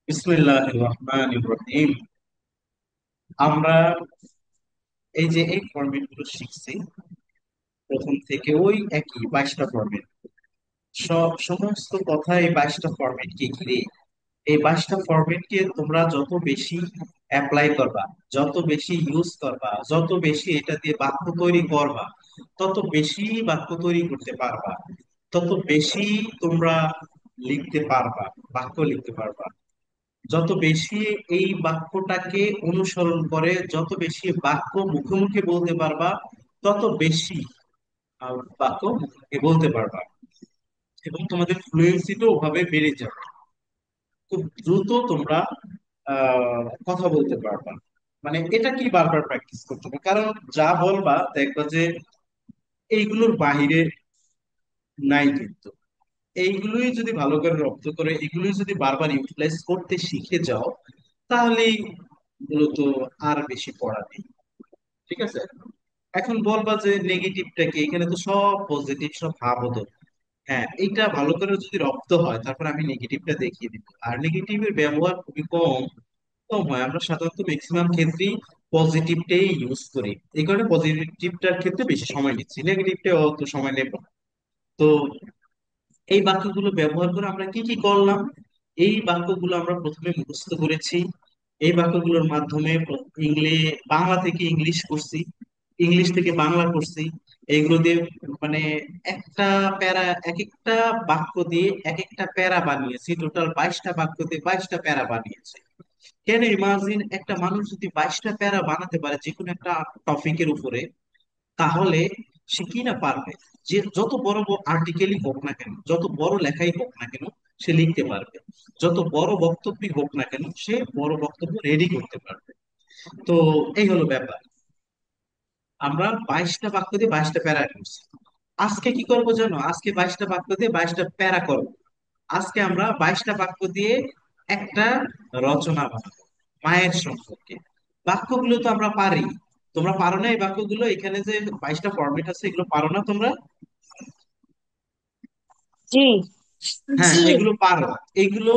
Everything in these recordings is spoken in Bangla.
বিসমিল্লাহির রহমানির রহিম। আমরা এই ফরম্যাট গুলো শিখছি প্রথম থেকে ওই একই 22টা ফরম্যাট। সমস্ত কথা এই 22টা ফরম্যাট কে ঘিরে। এই 22টা ফরম্যাট কে তোমরা যত বেশি অ্যাপ্লাই করবা, যত বেশি ইউজ করবা, যত বেশি এটা দিয়ে বাক্য তৈরি করবা, তত বেশি বাক্য তৈরি করতে পারবা, তত বেশি তোমরা লিখতে পারবা, বাক্য লিখতে পারবা। যত বেশি এই বাক্যটাকে অনুসরণ করে, যত বেশি বাক্য মুখে মুখে বলতে পারবা, তত বেশি বাক্য মুখে মুখে বলতে পারবা, এবং তোমাদের ফ্লুয়েন্সিটাও ওভাবে বেড়ে যাবে। খুব দ্রুত তোমরা কথা বলতে পারবা। মানে এটা কি বারবার প্র্যাকটিস করতে হবে, কারণ যা বলবা দেখবা যে এইগুলোর বাহিরে নাই কিন্তু। এইগুলোই যদি ভালো করে রপ্ত করে, এগুলোই যদি বারবার ইউটিলাইজ করতে শিখে যাও, তাহলেই মূলত আর বেশি পড়া নেই। ঠিক আছে। এখন বলবা যে নেগেটিভটা কি, এখানে তো সব পজিটিভ, সব ভাববোধক। হ্যাঁ, এইটা ভালো করে যদি রপ্ত হয় তারপর আমি নেগেটিভটা দেখিয়ে দিব। আর নেগেটিভের ব্যবহার খুবই কম কম হয়, আমরা সাধারণত ম্যাক্সিমাম ক্ষেত্রেই পজিটিভটাই ইউজ করি। এই কারণে পজিটিভটার ক্ষেত্রে বেশি সময় নিচ্ছি, নেগেটিভটা অত সময় নেব না। তো এই বাক্যগুলো ব্যবহার করে আমরা কি কি করলাম? এই বাক্যগুলো আমরা প্রথমে মুখস্থ করেছি। এই বাক্যগুলোর মাধ্যমে বাংলা থেকে ইংলিশ করছি, ইংলিশ থেকে বাংলা করছি। এইগুলো দিয়ে মানে একটা প্যারা, এক একটা বাক্য দিয়ে এক একটা প্যারা বানিয়েছি। টোটাল 22টা বাক্য দিয়ে 22টা প্যারা বানিয়েছি। কেন, ইমাজিন একটা মানুষ যদি 22টা প্যারা বানাতে পারে যে কোনো একটা টপিকের উপরে, তাহলে সে কি না পারবে? যে যত বড় বড় আর্টিকেলই হোক না কেন, যত বড় লেখাই হোক না কেন, সে লিখতে পারবে। যত বড় বক্তব্যই হোক না কেন, সে বড় বক্তব্য রেডি করতে পারবে। তো এই হলো ব্যাপার। আমরা 22টা বাক্য দিয়ে 22টা প্যারা করছি। আজকে কি করব জানো? আজকে 22টা বাক্য দিয়ে 22টা প্যারা করব। আজকে আমরা 22টা বাক্য দিয়ে একটা রচনা বানাবো মায়ের সম্পর্কে। বাক্যগুলো তো আমরা পারি। তোমরা পারো না এই বাক্যগুলো? এখানে যে 22টা ফরম্যাট আছে, এগুলো পারো না তোমরা? জি। হ্যাঁ, জি। এগুলো পারো। এগুলো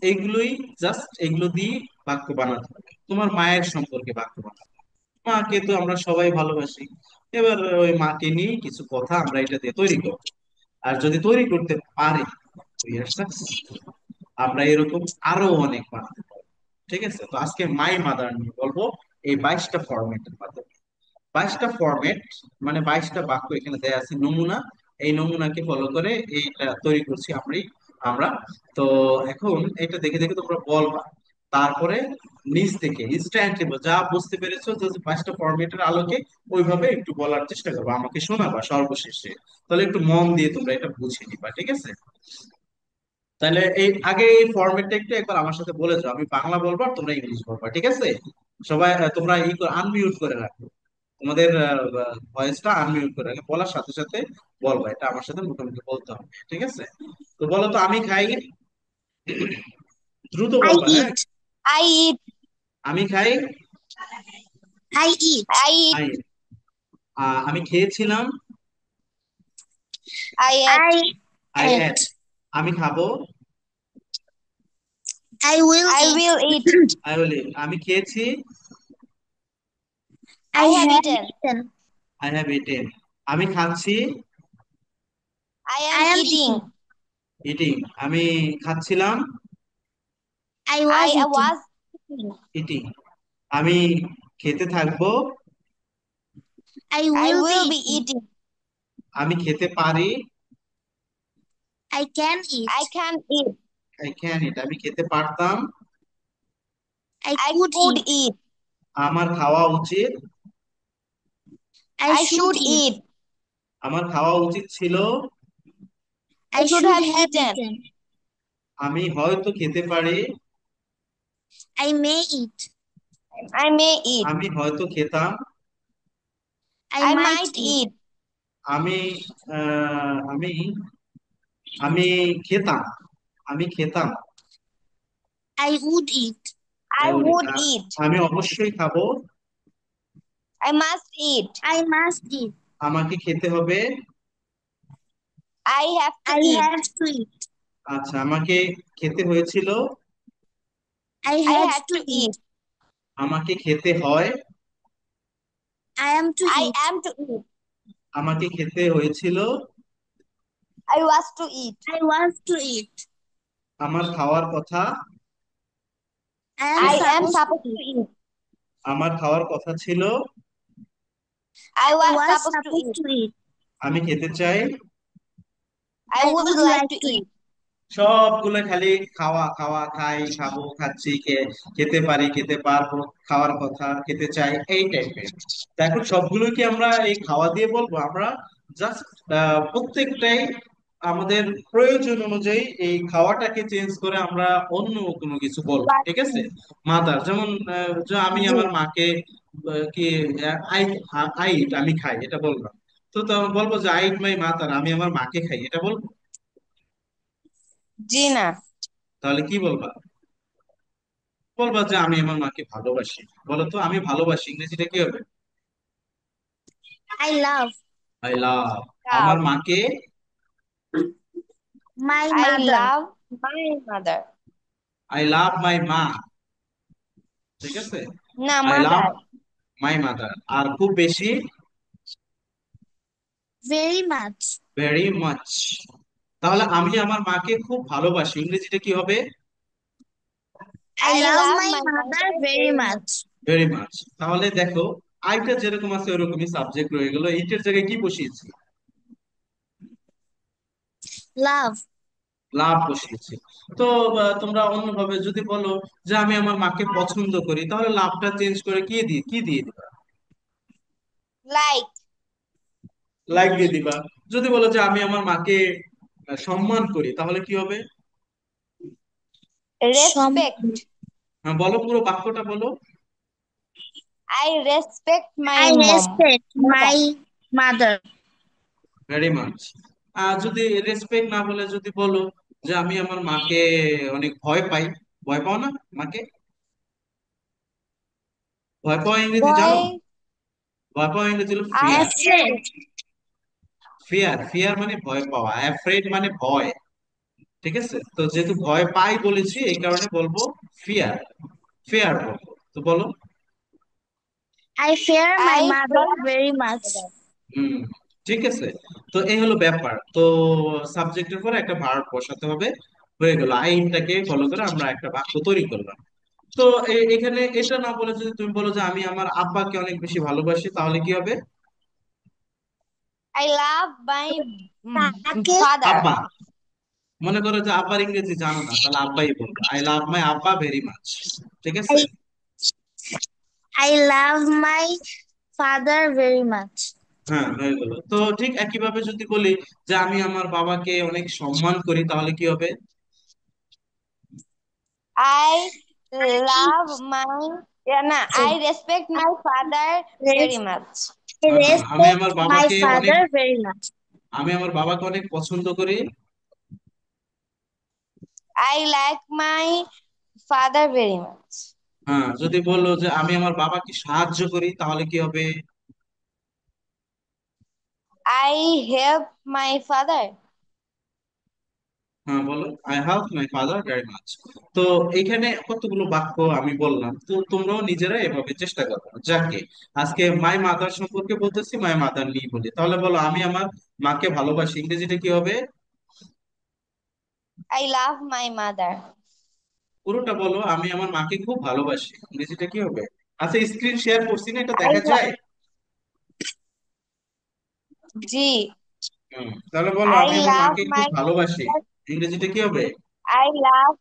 এগুলোই জাস্ট এগুলো দিয়ে বাক্য বানাতে হবে। তোমার মায়ের সম্পর্কে বাক্য বানাতে হবে। মাকে তো আমরা সবাই ভালোবাসি। এবার ওই মাকে নিয়ে কিছু কথা আমরা এটা দিয়ে তৈরি করবো। আর যদি তৈরি করতে পারি, we are successful। আমরা এরকম আরো অনেক বানাতে পারবো। ঠিক আছে। তো আজকে মাই মাদার নিয়ে বলবো এই 22টা ফরম্যাটের মাধ্যমে। 22টা ফরম্যাট মানে 22টা বাক্য এখানে দেয়া আছে নমুনা। এই নমুনাকে ফলো করে এইটা তৈরি করছি আমরা। তো এখন এটা দেখে দেখে তোমরা বলবা। তারপরে নিজ থেকে ইনস্ট্যান্টলি যা বুঝতে পেরেছো যে 22টা ফরম্যাটের আলোকে ওইভাবে একটু বলার চেষ্টা করবো, আমাকে শোনাবা সর্বশেষে। তাহলে একটু মন দিয়ে তোমরা এটা বুঝে নিবা। ঠিক আছে। তাহলে আগে এই ফরম্যাটটা একটু একবার আমার সাথে বলে যাও। আমি বাংলা বলবো আর তোমরা ইংলিশ বলবা, ঠিক আছে? সবাই তোমরা আনমিউট করে রাখো। তোমাদের ভয়েসটা আনমিউট করে রাখো, বলার সাথে সাথে বলবা। এটা আমার সাথে মুখোমুখি বলতে হবে, ঠিক আছে? তো বলো তো, আমি খাই। দ্রুত I বলবা, হ্যাঁ। eat. I eat. আমি খাই। I eat. I eat. I আমি খেয়েছিলাম। I ate. I I at. ate. আমি খাবো। I will I eat. will eat. I will ইট। আমি খেয়েছি। I have eaten. Eaten. I have eaten. আমি খাচ্ছি। I am eating. ইটিং। আমি খাচ্ছিলাম। I was I eating. Was eating. Eating. আমি খেতে থাকবো। I will be eating. আমি খেতে পারি। I can eat. I can eat. I can eat. আমি খেতে পারতাম। I could eat. আমার খাওয়া উচিত। I should eat. আমার খাওয়া উচিত ছিল। I should have eaten. আমি হয়তো খেতে পারি। I may eat. I may eat. আমি হয়তো খেতাম। I might eat. আমি আমি আমি খেতাম। আমি খেতাম। I would eat. I I would eat। would eat. আমি অবশ্যই খাবো। I must eat. I must eat. আমাকে খেতে হবে। I have to I eat. Have to eat. আচ্ছা, আমাকে খেতে হয়েছিল। I had to eat. আমাকে খেতে হয়, I am to eat. আমাকে খেতে হয়েছিল, I was to eat. I was to eat. আমার খাওয়ার কথা, I am supposed to eat. আমার খাওয়ার কথা ছিল, I was supposed to eat. আমি খেতে চাই। I would like to eat. সবগুলো খালি খাওয়া খাওয়া, খাই, খাবো, খাচ্ছি, খেতে পারি, খেতে পারবো, খাওয়ার কথা, খেতে চাই, এই টাইপের। এখন সবগুলো কি আমরা এই খাওয়া দিয়ে বলবো? আমরা জাস্ট প্রত্যেকটাই আমাদের প্রয়োজন অনুযায়ী এই খাওয়াটাকে চেঞ্জ করে আমরা অন্য কোনো কিছু বলবো, What ঠিক আছে? to মাদার, যেমন যে আমি eat? আমার মাকে কি আই আই আমি খাই, এটা বললাম। তো বলবো যে আই ইট মাই মাদার, আমি আমার মাকে খাই, এটা বলবো? জি না। তাহলে কি বলবা? বলবা যে আমি আমার মাকে ভালোবাসি। বলো তো, আমি ভালোবাসি ইংরেজিটা কি হবে? I love I love. আমার love. মাকে, My I mother. Love my mother. I love my মা, ঠিক আছে? না, I love mother. My mother. আর খুব বেশি, Very much. Very much. তাহলে আমি আমার মাকে খুব ভালোবাসি, ইংরেজিটা কি হবে? I love my mother very much. Very much. তাহলে দেখো, আইটা যেরকম আছে ওরকমই সাবজেক্ট রয়ে গেল, এইটার জায়গায় কি বসিয়েছি? Love. লাভ বসিয়েছি। তো তোমরা অন্যভাবে যদি বলো যে আমি আমার মাকে পছন্দ করি, তাহলে লাভটা চেঞ্জ করে কি দিয়ে দিবা? Like. লাইক দিয়ে দিবা। যদি বলো যে আমি আমার মাকে সম্মান করি, তাহলে কি হবে? Respect. হ্যাঁ, বলো, পুরো বাক্যটা বলো। I respect my I mom. Respect my mother. Very much. আর যদি রেসপেক্ট না বলে যদি বলো যে আমি আমার মাকে অনেক ভয় পাই, ভয় পাও না মাকে? ভয় পাওয়া ইংরেজি জানো? Boy. ভয় পাওয়া ইংরেজি হলো I fear. afraid. Fear, fear মানে ভয় পাওয়া, অ্যাফ্রেড মানে ভয়, ঠিক আছে? তো যেহেতু ভয় পাই বলেছি, এই কারণে বলবো ফিয়ার, ফেয়ার বলবো। তো বলো। I fear my I mother fear very much. হুম, ঠিক আছে। তো এই হলো ব্যাপার। তো সাবজেক্টের পরে একটা ভার্ব বসাতে হবে, হয়ে গেল। আইনটাকে ফলো করে আমরা একটা বাক্য তৈরি করলাম। তো এখানে এটা না বলে যদি তুমি বলো যে আমি আমার আব্বাকে অনেক বেশি ভালোবাসি, তাহলে কি হবে? I love my তাকে father. আব্বা, মনে করো যে আব্বার ইংরেজি জানো না, তাহলে আব্বাই বলবো, আই লাভ মাই আব্বা ভেরি মাচ, ঠিক আছে? I love my father very much. হ্যাঁ, হয়ে গেল। তো ঠিক একইভাবে যদি বলি যে আমি আমার বাবাকে অনেক সম্মান করি, তাহলে কি হবে? I love my yeah, না, I respect my father very much. I আমি respect আমার my বাবাকে অনেক, father very much. আমি আমার বাবাকে অনেক পছন্দ করি। I like my father very much. হ্যাঁ, যদি বললো যে আমি আমার বাবাকে সাহায্য করি, তাহলে কি হবে? I help my father. হ্যাঁ, বলো, I help my father very much. তো এখানে কতগুলো বাক্য আমি বললাম, তো তোমরাও নিজেরা এভাবে চেষ্টা করো। যাকে আজকে মাই মাদার সম্পর্কে বলতেছি, মাই মাদার নিয়ে বলি, তাহলে বলো আমি আমার মাকে ভালোবাসি, ইংরেজিটা কি হবে? I love my mother. পুরোটা বলো, আমি আমার মাকে খুব ভালোবাসি, ইংরেজিটা কি হবে? আচ্ছা, স্ক্রিন শেয়ার করছি না, এটা I দেখা যায়? G. তাহলে বলো I আমি আমার love মাকে খুব my ভালোবাসি, ইংরেজিটা কি হবে? I love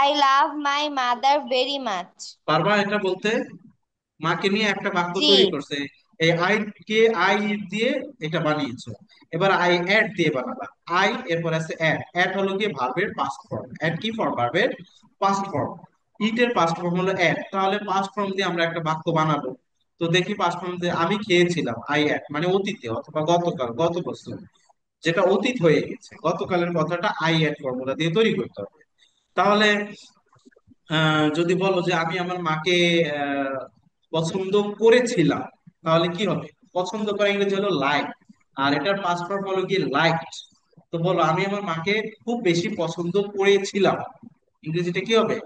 I love my mother very much. পারবা এটা বলতে? মাকে নিয়ে একটা বাক্য তৈরি G. করছে, এই আই কে আই দিয়ে এটা বানিয়েছো। এবার আই অ্যাড দিয়ে বানাবা। আই, এরপর আছে অ্যাড। অ্যাড হলো কি ভার্বের পাস্ট ফর্ম। অ্যাড কি ফর্ম? ভার্বের পাস্ট ফর্ম। ইটের পাস্ট ফর্ম হলো অ্যাড, তাহলে পাস্ট ফর্ম দিয়ে আমরা একটা বাক্য বানাবো। তো দেখি পাস্ট ফর্ম দিয়ে, আমি খেয়েছিলাম, আই অ্যাড মানে অতীতে অথবা গতকাল, গত বছর, যেটা অতীত হয়ে গেছে, গতকালের কথাটা আই অ্যাড ফর্মুলা দিয়ে তৈরি করতে হবে। তাহলে যদি বলো যে আমি আমার মাকে আহ, পছন্দ করেছিলাম, তাহলে কি হবে? পছন্দ করা ইংরেজি হলো লাইক, আর এটার পাস্ট ফর্ম হলো কি লাইকড। তো বলো আমি আমার মাকে খুব বেশি পছন্দ করেছিলাম, ইংরেজিটা কি হবে?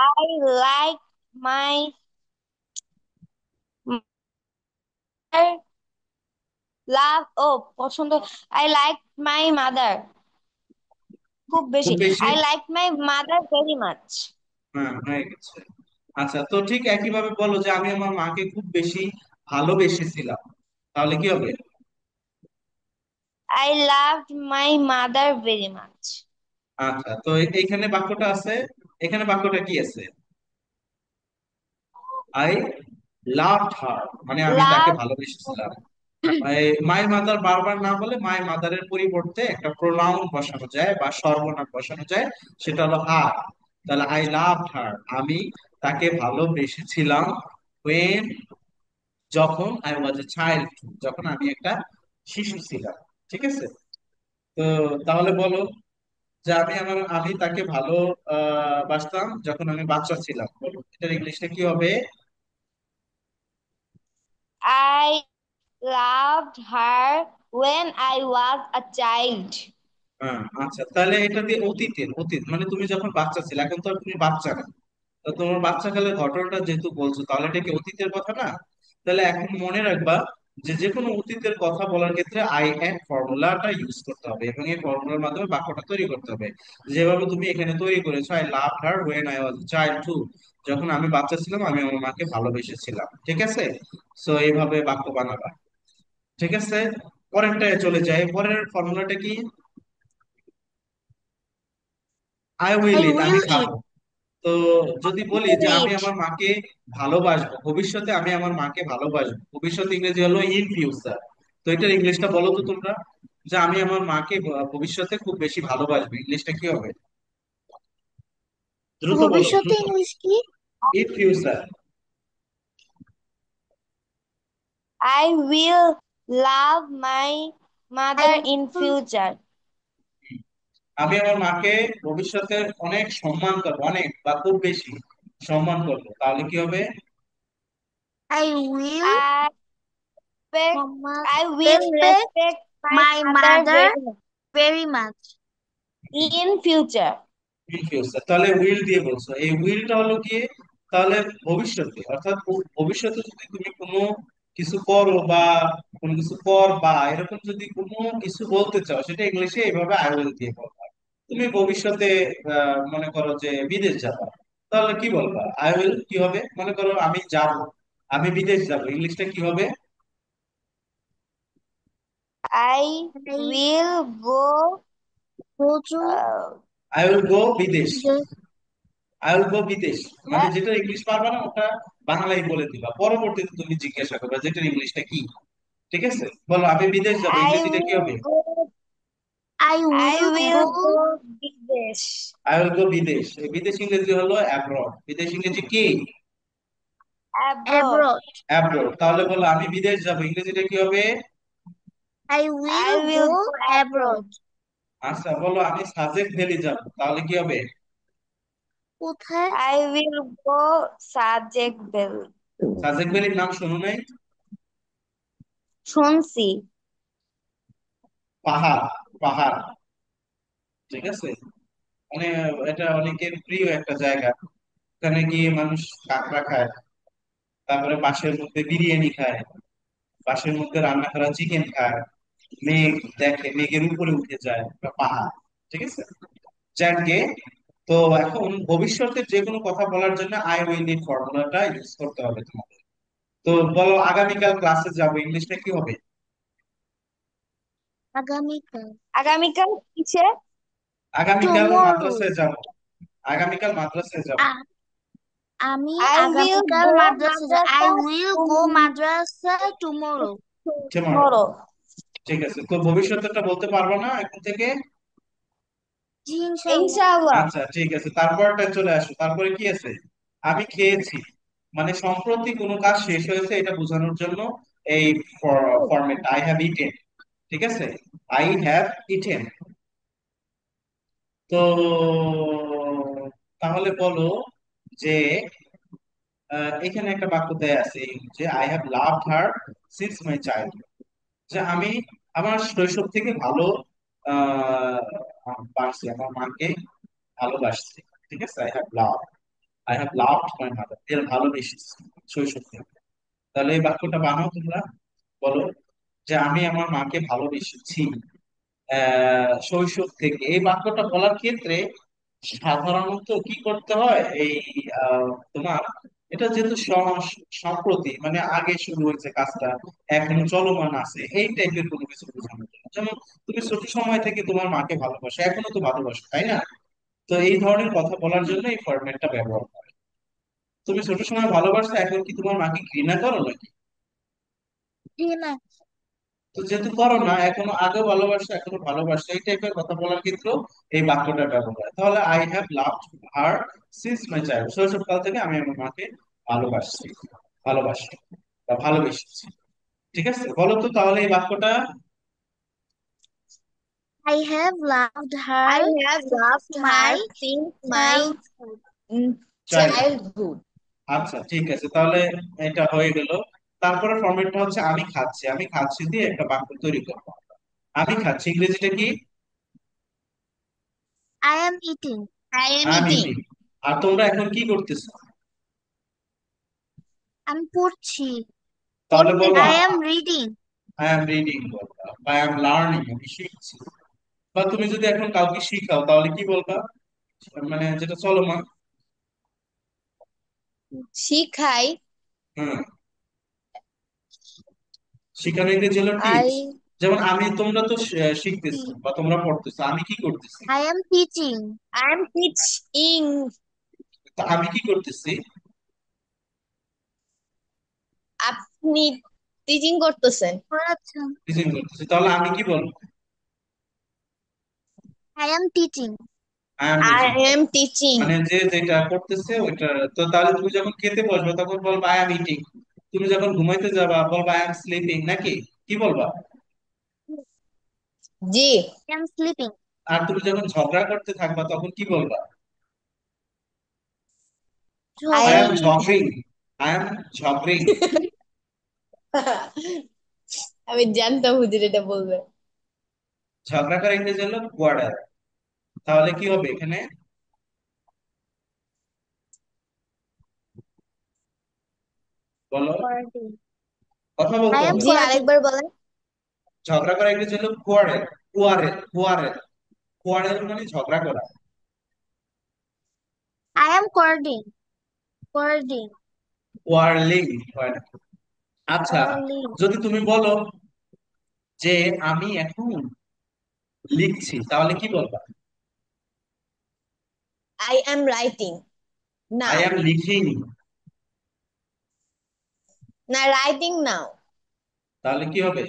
I like my mother লাভ ও পছন্দ আই লাইক মাই মাদার খুব খুব বেশি। বেশি। I like my mother very much. হ্যাঁ, হয়ে গেছে। আচ্ছা, তো ঠিক একই ভাবে বলো যে আমি আমার মাকে খুব বেশি ভালোবেসেছিলাম, তাহলে কি হবে? I love my mother very much. আচ্ছা, তো এইখানে বাক্যটা আছে, এখানে বাক্যটা কি আছে? আই লাভড হার, মানে আমি তাকে লাভ ভালোবেসেছিলাম। মাই মাদার বারবার না বলে মাই মাদারের পরিবর্তে একটা প্রোনাউন বসানো যায় বা সর্বনাম বসানো যায়, সেটা হলো হার। তাহলে আই লাভড হার, আমি তাকে ভালোবেসেছিলাম। when, যখন আই ওয়াজ এ চাইল্ড, যখন আমি একটা শিশু ছিলাম। ঠিক আছে? তো তাহলে বলো যে আমি তাকে ভালো বাসতাম যখন আমি বাচ্চা ছিলাম, বলো এটার ইংলিশটা কি হবে? I loved her when I was a child. হ্যাঁ, আচ্ছা, তাহলে এটা দিয়ে অতীত মানে তুমি যখন বাচ্চা ছিলে, এখন তো আর তুমি বাচ্চা না। তো তোমার বাচ্চাকালের ঘটনাটা যেহেতু বলছো, তাহলে এটা কি অতীতের কথা না? তাহলে এখন মনে রাখবা যে যে কোনো অতীতের কথা বলার ক্ষেত্রে আই এন্ড ফর্মুলাটা ইউজ করতে হবে, এবং এই ফর্মুলার মাধ্যমে বাক্যটা তৈরি করতে হবে। যেভাবে তুমি এখানে তৈরি করেছো, I love her when I was child too, যখন আমি বাচ্চা ছিলাম আমি আমার মাকে ভালোবেসেছিলাম। ঠিক আছে? সো এইভাবে বাক্য বানাবা। ঠিক আছে, পরেরটায় চলে যাই। পরের ফর্মুলাটা কি? আই উইল I ইট, আমি will eat. খাবো। তো যদি বলি যে will আমি eat. আমার মাকে ভালোবাসবো, ভবিষ্যতে আমি আমার মাকে ভালোবাসবো, ভবিষ্যৎ ইংরেজি হলো ইন ফিউচার। তো এটার ইংলিশটা বলো তো তোমরা, যে আমি আমার মাকে ভবিষ্যতে খুব বেশি ভালোবাসবো, ইংলিশটা কি হবে? দ্রুত বলো, ভবিষ্যতে দ্রুত। ইংলিশ কি? In future. I will love my I mother in will future. আমি আমার মাকে ভবিষ্যতে অনেক সম্মান করবো, অনেক বা খুব বেশি সম্মান করবো, তাহলে কি হবে? I will I respect, comma- I will respect respect my my mother mother very much very much. in future. In future, তাহলে উইল দিয়ে বলছো, এই উইলটা হলো কি? তাহলে ভবিষ্যতে, অর্থাৎ ভবিষ্যতে যদি তুমি কোনো কিছু করো বা কোনো কিছু কর বা এরকম যদি কোনো কিছু বলতে চাও, সেটা ইংলিশে এইভাবে আই উইল দিয়ে বলবা। তুমি ভবিষ্যতে মনে করো যে বিদেশ যাবা, তাহলে কি বলবা? আই উইল কি হবে? মনে করো আমি যাব, আমি বিদেশ যাব, ইংলিশটা কি হবে? I I will go, go to uh, I will go বিদেশ। the আই উইল গো বিদেশ, মানে uh, যেটা ইংলিশ পারবা না ওটা বাংলায় বলে দিবা, পরবর্তীতে তুমি জিজ্ঞাসা করবে যেটার ইংলিশটা কি। ঠিক আছে, বলো আমি বিদেশ যাবো, I ইংরেজিটা কি হবে? will go, I I will will go go Bangladesh I will go বিদেশ, এই বিদেশ ইংরেজি হলো অ্যাব্রড, বিদেশ ইংরেজি কি? abroad. abroad. অ্যাব্রড। তাহলে বলো আমি বিদেশ যাবো, ইংরেজিটা কি হবে? I I will will go go abroad. abroad. আচ্ছা, বলো আমি সাজেক ভ্যালি যাবো, তাহলে কি হবে? কোথায়? I will go Sajek Valley. Sajek ভ্যালির নাম শোনো নাই? শুনছি। পাহাড়, পাহাড়। ঠিক আছে, মানে এটা অনেকের প্রিয় একটা জায়গা। ওখানে গিয়ে মানুষ কাঁকড়া খায়, তারপরে বাঁশের মধ্যে বিরিয়ানি খায়, বাঁশের মধ্যে রান্না করা চিকেন খায়, মেঘ দেখে, মেঘের উপরে উঠে যায়, একটা পাহাড়। ঠিক আছে, যাকে, তো এখন ভবিষ্যতের যে কোনো কথা বলার জন্য আই উইল নিড ফর্মুলাটা ইউজ করতে হবে তোমাদের। তো বলো আগামীকাল ক্লাসে যাবো, ইংলিশটা কি হবে? আগামীকাল। আগামীকাল কিসে? আগামীকাল Tomorrow. মাদ্রাসায় যাব, আগামীকাল মাদ্রাসায় যাব। আ- আমি I will আগামীকাল go মাদ্রাসা যা I madrasa will go Madrasa tomorrow. tomorrow। tomorrow. ঠিক আছে, তো ভবিষ্যৎটা বলতে পারবো না এখন থেকে। জি ইনশাআল্লাহ। ইনশাআল্লাহ। আচ্ছা, ঠিক আছে, তারপরটা চলে আসো, তারপরে কি আছে? আমি খেয়েছি, মানে সম্প্রতি কোনো কাজ শেষ হয়েছে এটা বোঝানোর জন্য এই ফরম্যাট আই হ্যাভ ইটেন। ঠিক আছে, আই হ্যাভ ইটেন। তো তাহলে বলো যে এখানে একটা বাক্য দেয়া আছে, যে I have loved her since my child, যে আমি আমার শৈশব থেকে ভালো বাসছি, আমার মাকে ভালোবাসছি। ঠিক আছে, I have love. I have loved my mother, এর ভালোবেসেছি শৈশব থেকে। তাহলে এই বাক্যটা বানাও তোমরা, বলো যে আমি আমার মাকে ভালোবেসেছি শৈশব থেকে। এই বাক্যটা বলার ক্ষেত্রে সাধারণত কি করতে হয়, এই তোমার এটা যেহেতু সম্প্রতি মানে আগে শুরু হয়েছে কাজটা, এখনো চলমান আছে, এই টাইপের কোনো কিছু বোঝানোর জন্য। যেমন তুমি ছোট সময় থেকে তোমার মাকে ভালোবাসো, এখনো তো ভালোবাসো, তাই না? তো এই ধরনের কথা বলার জন্য এই ফরম্যাটটা ব্যবহার করে। তুমি ছোট সময় ভালোবাসো, এখন কি তোমার মাকে ঘৃণা করো নাকি? না। তো যেহেতু করো না, এখনো আগেও ভালোবাসো এখনো ভালোবাসো, এই টাইপের কথা বলার ক্ষেত্রেও এই বাক্যটা ব্যবহার হয়। তাহলে I have loved her since my child, শৈশবকাল থেকে আমি আমার মাকে ভালোবাসছি, ভালোবাসি বা ভালোবেসেছি। ঠিক আছে, বলো তো তাহলে এই বাক্যটা। I have loved I her have since loved my her since my childhood. Child, childhood. আচ্ছা ঠিক আছে, তাহলে এটা হয়ে গেল। তারপরে ফর্মেটটা হচ্ছে আমি খাচ্ছি, আমি খাচ্ছি দিয়ে একটা বাক্য তৈরি করবো। আমি খাচ্ছি ইংরেজিটা কি? I am eating. I am আমি eating. ইটিং। আর তোমরা এখন কি করতেছো? আমি পড়ছি। তাহলে বলো I am reading. I am reading বলবা, বা আই এম লার্নিং, আমি শিখছি। বা তুমি যদি এখন কাউকে শিখাও তাহলে কি বলবা, মানে যেটা চলমান। শিখাই। হুম, শিখানো ইংরেজি হলো টিচ। I যেমন আমি, তোমরা তো শিখতেছো Te- বা তোমরা পড়তেছো, আমি কি করতেছি? I am teaching. I am teaching. তো আমি কি করতেছি? আপনি টিচিং করতেছেন। পড়াচ্ছেন। টিচিং করতেছি, তাহলে আমি কি বলবো? I am teaching. I am I teaching. am teaching. মানে যে যেটা করতেছে ওইটা। তো তাহলে তুমি যখন খেতে বসবে তখন বলবা আই এম ইটিং। তুমি যখন ঘুমাইতে যাবা বলবা আই এম স্লিপিং, নাকি? কি বলবা? জি। I am sleeping. আর তুমি যখন ঝগড়া করতে থাকবা তখন কি বলবা? আই এম ঝগড়া। I ঝগড়িং, আই এম ঝগড়িং। আমি জানতাম হুজুর এটা বলবে। ঝগড়া করার ইংরেজি হলো কোয়ার্ডেল। তাহলে কি হবে এখানে, বলো? Quarrelling. কথা I বলতে am হবে। জি, quarrelling. আরেকবার বলেন। ঝগড়া করার ইংরেজি হলো কোয়ারেল, কোয়ারেল, কোয়ারেল। কোয়ারেল মানে ঝগড়া করা। I am quarrelling. Quarrelling. Quarrelling. আচ্ছা, Quarrelling. যদি তুমি বলো যে আমি এখন লিখছি তাহলে কি বলবা? I am writing I now. Am লিখিং। না, writing now. তাহলে কি হবে?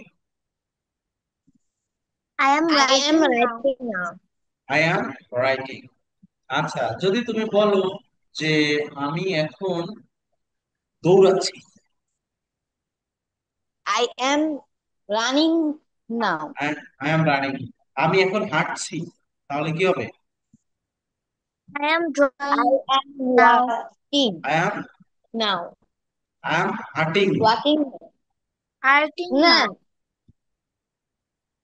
I am I am writing now. writing now. I am writing. আচ্ছা, যদি তুমি বলো যে আমি এখন দৌড়াচ্ছি, I am running now. I am running. আমি এখন হাঁটছি, তাহলে কি হবে? I am I drawing am now. walking I am now. I am হাঁটিং। Walking. Writing না, now.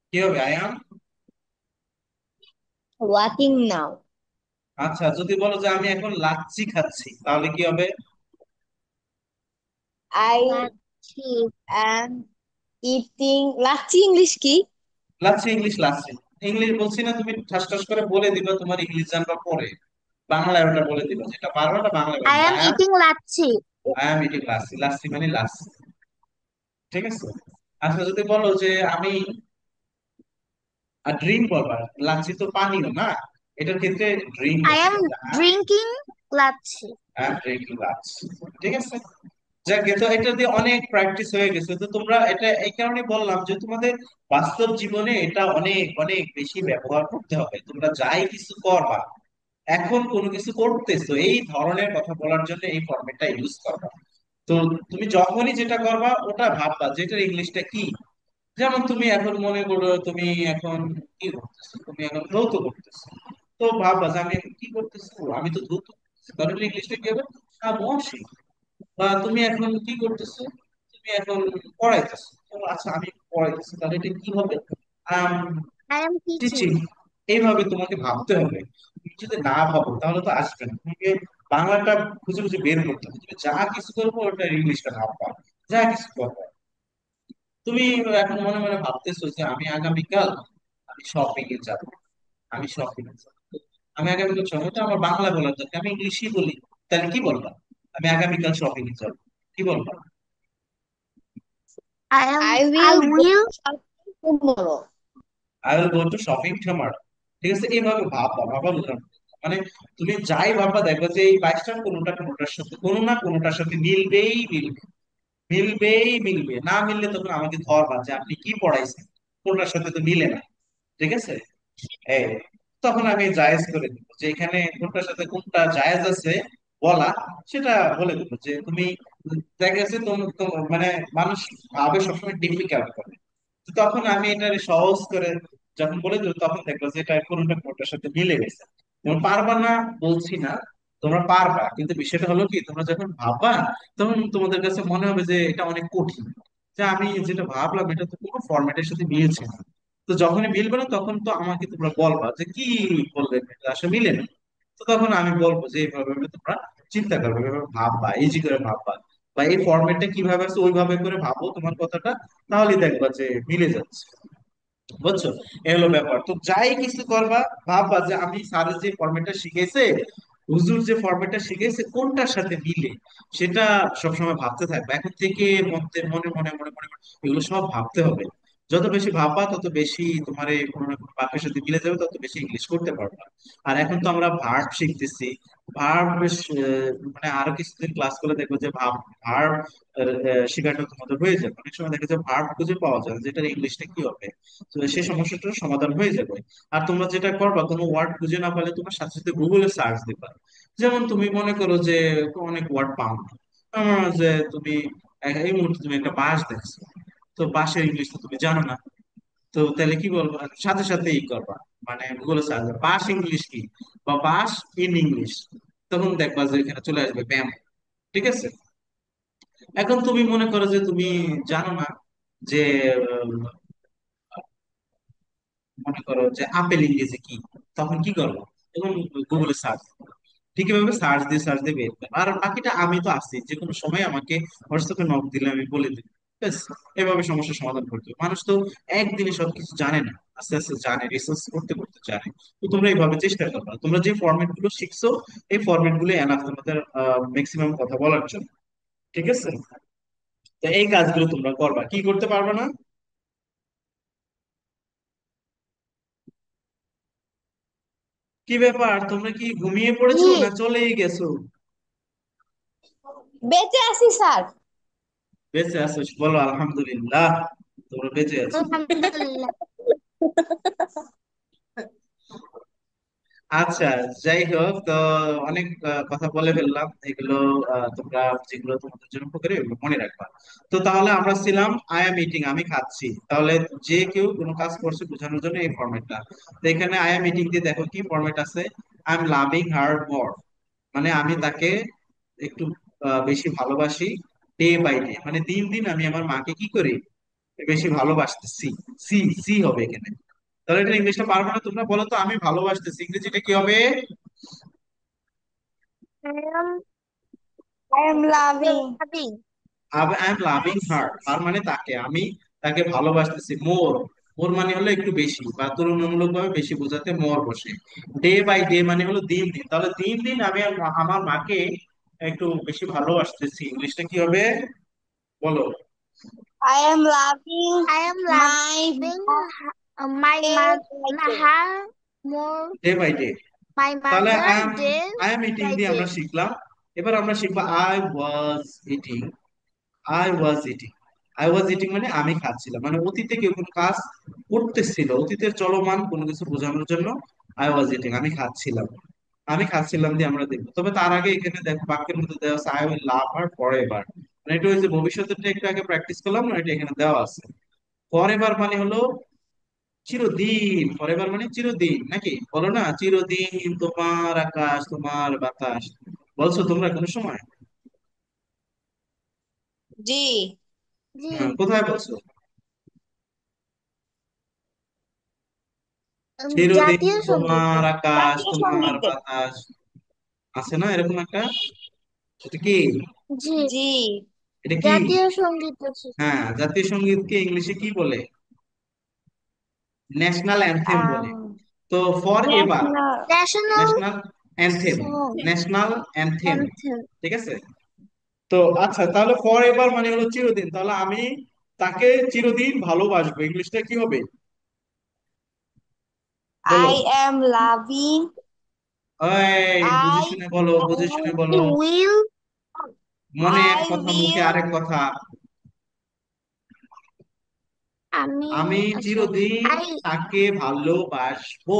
কি হবে? I am. walking now. আচ্ছা, যদি বলো যে আমি এখন লাচ্ছি খাচ্ছি তাহলে কি হবে? I lassi. am eating. Lassi English কি? লাচ্ছি ইংলিশ, লাচ্ছি ইংলিশ বলছি না, তুমি ঠাস ঠাস করে বলে দিবা, তোমার ইংলিশ জানবা পরে বাংলায় ওটা বলে দিবা, যেটা পারো ওটা বাংলায় বলে I দিবা। am eating lassi. I am eating lassi, lassi মানে লাচ্ছি। ঠিক আছে। আচ্ছা, যদি বলো যে আমি ড্রিঙ্ক বলবা, লাচ্ছি তো পানিও না, এটার ক্ষেত্রে ড্রিঙ্ক I বলতে am হবে। drinking lassi. I am drinking lassi. ঠিক আছে। যাক, তো এটা দিয়ে অনেক প্র্যাকটিস হয়ে গেছে, তো তোমরা এটা এই কারণে বললাম যে তোমাদের বাস্তব জীবনে এটা অনেক অনেক বেশি ব্যবহার করতে হবে। তোমরা যাই কিছু করবা, এখন কোনো কিছু করতেছো, এই ধরনের কথা বলার জন্য এই ফরম্যাটটা ইউজ করবা। তো তুমি যখনই যেটা করবা ওটা ভাববা যেটার ইংলিশটা কি। যেমন তুমি এখন মনে করো তুমি এখন কি করতেছো, তুমি এখন ধৌত করতেছো। তো ভাববা যে আমি এখন কি করতেছি, ও, আমি তো ধৌত করতেছি, তাহলে ইংলিশটা কি হবে? বসি। বা তুমি এখন কি করতেছো, তুমি এখন পড়াইতেছো, তো আচ্ছা আমি পড়াইতেছি, তাহলে এটা কি হবে? I am teaching. টিচিং। এইভাবে তোমাকে ভাবতে হবে। তুমি যদি না ভাবো তাহলে তো আসবে না, তোমাকে বাংলাটা খুঁজে খুঁজে বের করতে হবে। তুমি যা কিছু করবো ওটা ইংলিশটা ভাববা, যা কিছু করবো। তুমি এখন মনে মনে ভাবতেছো যে আমি শপিং এ যাবো, আমি শপিং এ যাবো। আমি আগামীকাল সময়টা আমার বাংলা বলার দরকার, আমি ইংলিশই বলি। তাহলে কি বলবা? আমি আগামীকাল শপিং এ যাবো, কি বলবা? I I will go will shopping tomorrow. I will go to shopping tomorrow. ঠিক আছে, এইভাবে ভাববা, ভাবার উদাহরণ। মানে তুমি যাই ভাববা দেখবে যে এই 22টার কোনোটার সাথে কোনো না কোনোটার সাথে মিলবেই মিলবে, মিলবেই মিলবে। না মিললে তখন আমাকে ধরবা যে আপনি কি পড়াইছেন, কোনটার সাথে তো মিলে না। ঠিক আছে, এই তখন আমি জায়েজ করে দিব যে এখানে কোনটার সাথে কোনটা জায়েজ আছে বলা, সেটা বলে দেবো যে তুমি, দেখা গেছে মানে মানুষ ভাবে সবসময় ডিফিকাল্ট করে। তো তখন আমি এটা সহজ করে যখন বলে দেবো তখন দেখবো যে এটা কোনটা কোনটার সাথে মিলে গেছে। তোমরা পারবা না বলছি না, তোমরা পারবা, কিন্তু বিষয়টা হলো কি তোমরা যখন ভাববা তখন তোমাদের কাছে মনে হবে যে এটা অনেক কঠিন, যে আমি যেটা ভাবলাম এটা তো কোনো ফরম্যাটের সাথে মিলছে না। তো যখনই মিলবে না তখন তো আমাকে তোমরা বলবা যে কি বললেন, এটা আসলে মিলে না। তো তখন আমি বলবো যে এইভাবে ভাবে তোমরা চিন্তা করবে, এভাবে ভাববা, ইজি করে ভাববা, বা এই ফরম্যাটটা কিভাবে আছে ওইভাবে করে ভাবো তোমার কথাটা, তাহলেই দেখবা যে মিলে যাচ্ছে। বুঝছো? এ হলো ব্যাপার। তো যাই কিছু করবা ভাববা যে আমি স্যারের যে ফরম্যাটটা শিখেছে, হুজুর যে ফরম্যাটটা শিখেছে কোনটার সাথে মিলে, সেটা সবসময় ভাবতে থাকবে এখন থেকে। মনে মনে মনে মনে মনে এগুলো সব ভাবতে হবে। যত বেশি ভাববা তত বেশি তোমার এই কোনো না কোনো বাক্যের সাথে মিলে যাবে, তত বেশি ইংলিশ করতে পারবা। আর এখন তো আমরা ভার্ব শিখতেছি। ভার্ব বেশ মানে আরো কিছুদিন ক্লাস করলে দেখবো যে ভার্ব শেখাটা তোমাদের হয়ে যাবে। অনেক সময় দেখো যে ভার্ব খুঁজে পাওয়া যায় না, যেটার ইংলিশটা কি হবে। তো সেই সমস্যাটার সমাধান হয়ে যাবে। আর তোমরা যেটা করবা, কোনো ওয়ার্ড খুঁজে না পেলে তোমার সাথে সাথে গুগলে সার্চ দিবা। যেমন তুমি মনে করো যে অনেক ওয়ার্ড পাও না, যে তুমি এই মুহূর্তে তুমি একটা বাস দেখছো, তো বাসের ইংলিশ তো তুমি জানো না। তো তাহলে কি বলবো, সাথে সাথে ই করবা, মানে গুগলে সার্চ বাস ইংলিশ কি, বা বাস ইন ইংলিশ, তখন দেখবা যে এখানে চলে আসবে ব্যায়াম। ঠিক আছে, এখন তুমি মনে করো যে তুমি জানো না যে মনে করো যে আপেল ইংরেজি কি, তখন কি করবো? তখন গুগলে সার্চ, ঠিক এভাবে সার্চ দিয়ে বের করবো। আর বাকিটা আমি তো আছি, যে কোনো সময় আমাকে হোয়াটসঅ্যাপে নক দিলে আমি বলে দিই। ব্যাস, এভাবে সমস্যার সমাধান করতে হবে। মানুষ তো একদিনে সবকিছু জানে না, আস্তে আস্তে জানে, রিসার্চ করতে করতে জানে। তো তোমরা এইভাবে চেষ্টা করবা, তোমরা যে ফরম্যাট গুলো শিখছো এই ফরম্যাট গুলো এনাফ তোমাদের ম্যাক্সিমাম কথা বলার জন্য। ঠিক আছে, তো এই কাজগুলো তোমরা করবা, কি করতে পারবে না? কি ব্যাপার, তোমরা কি ঘুমিয়ে পড়েছো জি না চলেই গেছো? বেঁচে আছি স্যার। বেঁচে আছো, বলো আলহামদুলিল্লাহ, তোমরা বেঁচে আছো। আলহামদুলিল্লাহ। আচ্ছা, যাই হোক, তো অনেক কথা বলে ফেললাম এগুলো। তোমরা যেগুলো তোমাদের জন্য উপকারী ওগুলো মনে রাখবা। তো তাহলে আমরা ছিলাম আই এম ইটিং, আমি খাচ্ছি। তাহলে যে কেউ কোনো কাজ করছে বোঝানোর জন্য এই ফরম্যাটটা। তো এখানে আই এম ইটিং দিয়ে দেখো কি ফরম্যাট আছে। আই এম লাভিং হার মোর, মানে আমি তাকে একটু বেশি ভালোবাসি। ডে বাই ডে, মানে দিন দিন আমি আমার মাকে কি করি, বেশি ভালোবাসতেছি। সি, সি হবে এখানে। তাহলে এটা ইংলিশটা পারবে না, তোমরা বলো তো, আমি ভালোবাসতেছি ইংরেজিটা কি হবে? I am I am loving. loving. I am loving her, her মানে তাকে, আমি তাকে ভালোবাসতেছি। মোর, মোর মানে হলো একটু বেশি বা তুলনামূলক ভাবে বেশি বোঝাতে মোর বসে। ডে বাই ডে মানে হলো দিন দিন, তাহলে দিন দিন আমি আমার মাকে একটু বেশি ভালোবাসতেছি, ইংলিশটা কি হবে বলো? I am loving I am my loving my birthday birthday. mother more. Day by day. My তাহলে mother day I am eating by দিয়ে আমরা day. শিখলাম। এবার আমরা শিখবো I was eating. I was eating, I was eating মানে আমি খাচ্ছিলাম, মানে অতীতে কেউ কোনো কাজ করতেছিল, অতীতের চলমান কোনো কিছু বোঝানোর জন্য আই ওয়াজ ইটিং, আমি খাচ্ছিলাম। আমি খাচ্ছিলাম দিয়ে আমরা দেখবো, তবে তার আগে এখানে দেখো বাক্যের মধ্যে দেওয়া আছে I will love her forever. মানে এটা ওই যে ভবিষ্যতের একটু আগে প্র্যাকটিস করলাম না, এটা এখানে দেওয়া আছে। ফরএভার মানে হলো চিরদিন, ফরএভার মানে চিরদিন, নাকি বলো না চিরদিন তোমার আকাশ তোমার বাতাস, বলছো তোমরা কোনো সময়? জি। হ্যাঁ, জি কোথায় বলছো? চিরদিন জাতীয় সঙ্গীতে। তোমার আকাশ জাতীয় তোমার সঙ্গীতে। বাতাস, আছে না এরকম একটা? এটা কি? জি, জি। এটা কি? জাতীয় সঙ্গীত আছে। হ্যাঁ, জাতীয় সঙ্গীতকে ইংলিশে কি বলে? ন্যাশনাল অ্যানথেম বলে। তো for ever, national. National national anthem, song national anthem, anthem. ঠিক আছে। তো আচ্ছা, তাহলে ফর এভার মানে হলো চিরদিন, তাহলে আমি তাকে চিরদিন ভালোবাসবো, ইংলিশটা কি হবে বলো? I am loving. এই বুঝে আই শুনে বলো, বুঝে শুনে বলো। উইল মনে এক আই কথা, মুখে উইল আরেক কথা। আমি আমি আচ্ছা চিরদিন আই তাকে ভালোবাসবো।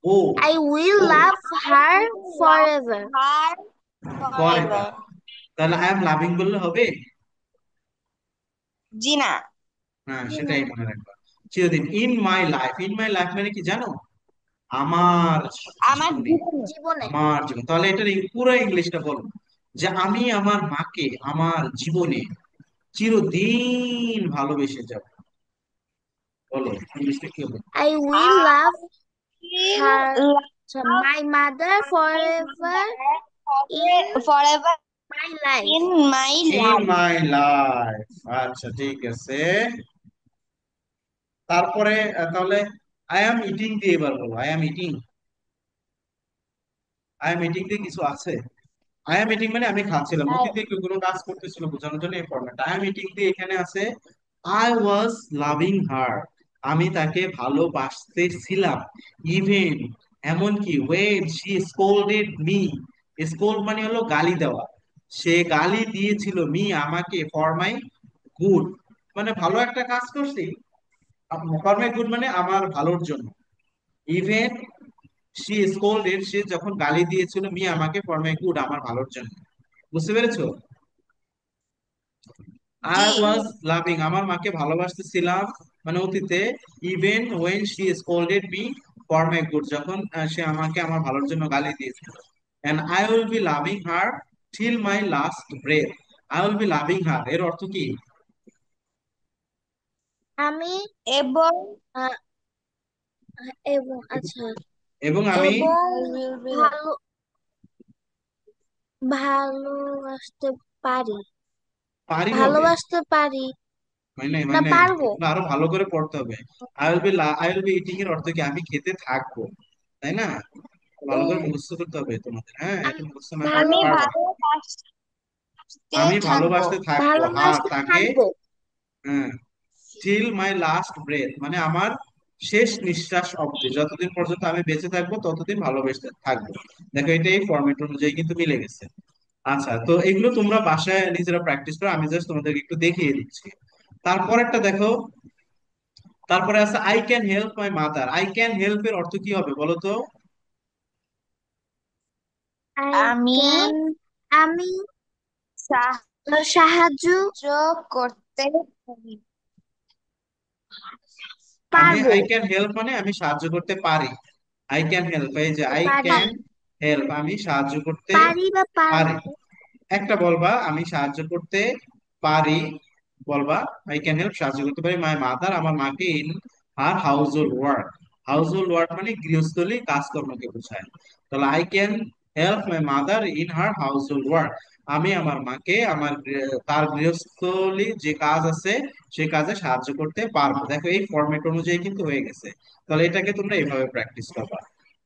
ও, আই উইল ও, love her for love ever. Her for ever. Forever. তাহলে আই এম লাভিং বললে হবে? জি না। হ্যাঁ, সেটাই মনে রাখবা। চিরদিন। In my life, in my life মানে কি জানো? আমার আমার জীবনে, জীবনে। জীবনে আমার জীবন। তাহলে এটার পুরো ইংলিশটা বলো, যে আমি আমার মাকে আমার জীবনে চিরদিন ভালোবেসে যাব। বলো ইংলিশটা কি হবে? I will love I her will love my mother for my ever in mother forever my life. in my in life. My life. আচ্ছা, ঠিক আছে। তারপরে তাহলে আই অ্যাম ইটিং দিয়ে এবার বলো, I am eating. I am eating দিয়ে কিছু আছে? আই অ্যাম ইটিং মানে আমি খাচ্ছিলাম, I- অতীতে কেউ কোনো কাজ করতেছিল বোঝানোর জন্য এই ফরম্যাট। আই অ্যাম ইটিং দিয়ে এখানে আছে আই ওয়াজ লাভিং হার, আমি তাকে ভালোবাসতেছিলাম। ইভেন, এমনকি when she scolded me, scold মানে হলো গালি দেওয়া, সে গালি দিয়েছিল মি আমাকে, ফর মাই গুড, মানে ভালো একটা কাজ করছি, ফর মাই গুড মানে আমার ভালোর জন্য। ইভেন শি স্কোল্ডেড, সে যখন গালি দিয়েছিল মি আমাকে, ফর মাই গুড আমার ভালোর জন্য। বুঝতে পেরেছো? জি। আই ওয়াজ লাভিং, আমার মাকে ভালোবাসতেছিলাম মানে অতীতে। Even when she scolded me for my good, যখন সে আমাকে আমার ভালোর জন্য গালি দিয়েছিল। And I will be loving her till my last breath. I will be loving her এর অর্থ কি? আমি এবং আহ, এবং আচ্ছা এবং আমি এবং I will be ভালো ভালোবাসতে পারি, পারি হবে? ভালোবাসতে পারি মানে না মানে পারবো। এগুলো আরো ভালো করে পড়তে হবে। আই উইল বি ইটিং এর অর্থ কি? আমি খেতে থাকবো, তাই না? ও ভালো করে মুখস্থ করতে হবে তোমাদের, হ্যাঁ, এটা আমি মুখস্থ না করলে ভালো আমি পারবা না। ভালোবাসতে আমি থাকবো। ভালোবাসতে থাকবো, হার ভালোবাসতে তাকে। থাকবো। হ্যাঁ, টিল মাই লাস্ট ব্রেথ মানে আমার শেষ নিঃশ্বাস অবধি, যতদিন পর্যন্ত আমি বেঁচে থাকবো ততদিন ভালোবেসে থাকবো। দেখো, এটা এই ফরম্যাট অনুযায়ী কিন্তু মিলে গেছে। আচ্ছা, তো এগুলো তোমরা বাসায় নিজেরা প্র্যাকটিস করো, আমি জাস্ট তোমাদেরকে একটু দেখিয়ে দিচ্ছি। তারপরেরটা দেখো, তারপরে আছে I can help my mother. I can help এর অর্থ কি হবে বলো তো? আই আমি ক্যান আমি সাহায্য সাহায্য করতে পারি। পারবো, আই ক্যান হেল্প মানে আমি সাহায্য করতে পারি। আই ক্যান হেল্প, এই যে আই পারি, ক্যান হেল্প, আমি সাহায্য করতে পারি বা পারি। পারবো। একটা বলবা আমি সাহায্য করতে পারি, বলবা আই ক্যান হেল্প, সাহায্য করতে পারি মাই মাদার, আমার মাকে, in her house hold work. House hold work মানে গৃহস্থলী কাজকর্মকে বোঝায়। তাহলে I can help my mother in her house hold work, আমি আমার মাকে তার গৃহস্থলী যে কাজ আছে সে কাজে সাহায্য করতে পারবো। দেখো, এই ফরম্যাট অনুযায়ী কিন্তু হয়ে গেছে। তাহলে এটাকে তোমরা এইভাবে প্র্যাকটিস করবা।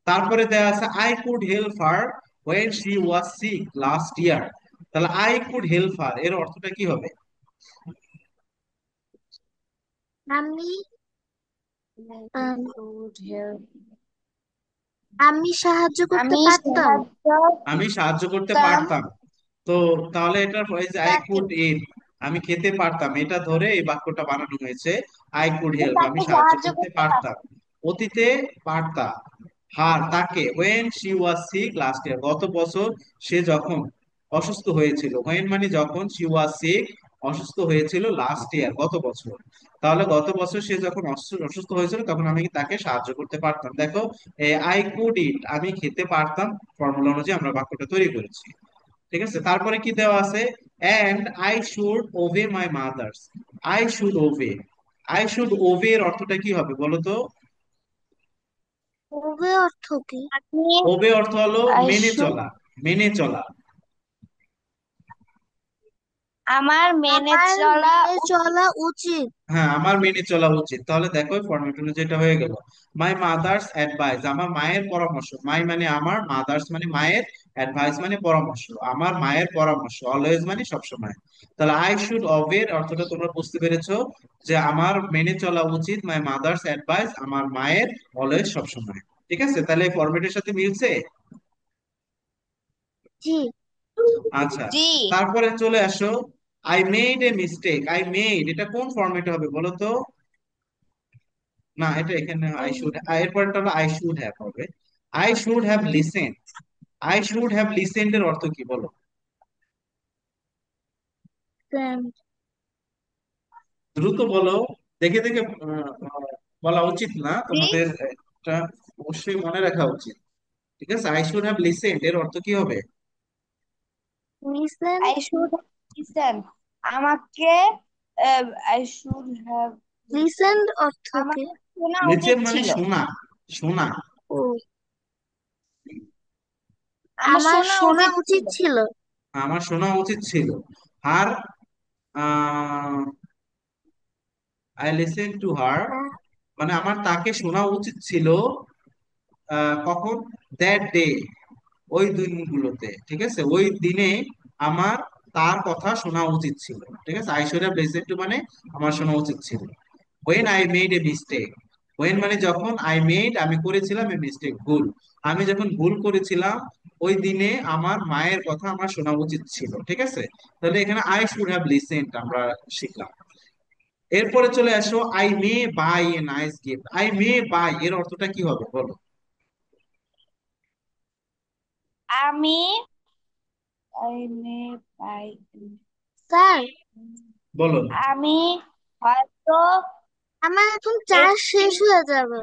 তারপরে দেওয়া আছে I could help her when she was sick last year। তাহলে আই কুড হেল্প হার এর অর্থটা কি হবে? আমি আম, Could help. আমি সাহায্য করতে আমি পারতাম সাহায্য আমি সাহায্য করতে করতাম পারতাম। তো তাহলে এটা হয়েছে আই তাকে। কুড ইট, আমি খেতে পারতাম, এটা ধরে এই বাক্যটা বানানো হয়েছে। আই কুড আমি হেল্প, আমি তাকে সাহায্য সাহায্য করতে করতে পারতাম, পারতাম। অতীতে পারতাম। হার তাকে, when she was sick last year, গত বছর সে যখন অসুস্থ হয়েছিল। ওয়েন মানে যখন, শি ওয়াজ সিক অসুস্থ হয়েছিল, লাস্ট ইয়ার গত বছর। তাহলে গত বছর সে যখন অসুস্থ হয়েছিল তখন আমি তাকে সাহায্য করতে পারতাম। দেখো, আই কুড ইট আমি খেতে পারতাম, ফর্মুলা অনুযায়ী আমরা বাক্যটা তৈরি করেছি। ঠিক আছে, তারপরে কি দেওয়া আছে? And I should obey my mothers. I should obey, I should obey এর অর্থটা কি হবে বলো তো? হবে অর্থ কি? আমি ওবে অর্থ হলো I মেনে should চলা। মেনে চলা। আমার মেনে আমার চলা মেনে উচিত। চলা উচিত। হ্যাঁ, আমার মেনে চলা উচিত, তাহলে দেখো ফরম্যাট অনুযায়ী যেটা হয়ে গেল। মাই মাদার্স অ্যাডভাইস, আমার মায়ের পরামর্শ, মাই মানে আমার, মাদার্স মানে মায়ের, অ্যাডভাইস মানে পরামর্শ, আমার মায়ের পরামর্শ, অলওয়েজ মানে সবসময়। তাহলে আই শুড অবের অর্থটা তোমরা বুঝতে পেরেছো, যে আমার মেনে চলা উচিত মাই মাদার্স অ্যাডভাইস, আমার মায়ের, অলওয়েজ সবসময়। ঠিক আছে, তাহলে এই ফরম্যাটের সাথে মিলছে। জি। আচ্ছা, জি। তারপরে চলে আসো, I made a mistake. I made, এটা কোন ফরম্যাটে হবে বলো তো? না, এটা এখানে আই শুড, এরপরটা হলো আই শুড হ্যাভ হবে। I should have listen. I should have listened এর অর্থ কি বলো? Send. দ্রুত বলো, দেখে দেখে বলা উচিত না জি। তোমাদের, এটা অবশ্যই মনে রাখা উচিত। ঠিক আছে, আই শুড হ্যাভ লিসেন্ড এর অর্থ কি হবে? Listen. I should listen. আমাকে আই শুড হ্যাভ Listen অর্থ কি? আমাকে শোনা উচিত লিসেন মানে ছিল। শোনা, শোনা। ও, আমার আমার শোনা শোনা উচিত উচিত ছিল। ছিল। আমার শোনা উচিত ছিল। আর আই লিসেন টু হার, আহ, মানে আমার তাকে শোনা উচিত ছিল। কখন? দ্যাট ডে, ওই দিনগুলোতে, ঠিক আছে, ওই দিনে আমার তার কথা শোনা উচিত ছিল। ঠিক আছে, I should have listened to মানে আমার শোনা উচিত ছিল। When I made a mistake, when মানে যখন, আই মেড আমি করেছিলাম, এ মিস্টেক ভুল, আমি যখন ভুল করেছিলাম, ওই দিনে আমার মায়ের কথা আমার শোনা উচিত ছিল। ঠিক আছে, তাহলে এখানে আই শুড হ্যাভ লিসেন্ড আমরা শিখলাম। এরপরে চলে আসো, I may buy a nice gift. I may buy এর অর্থটা কি হবে বলো? আমি আই মে বাই স্যার, বলো। আমি হয়তো আমার এখন চার্জ একটি শেষ হয়ে যাবে।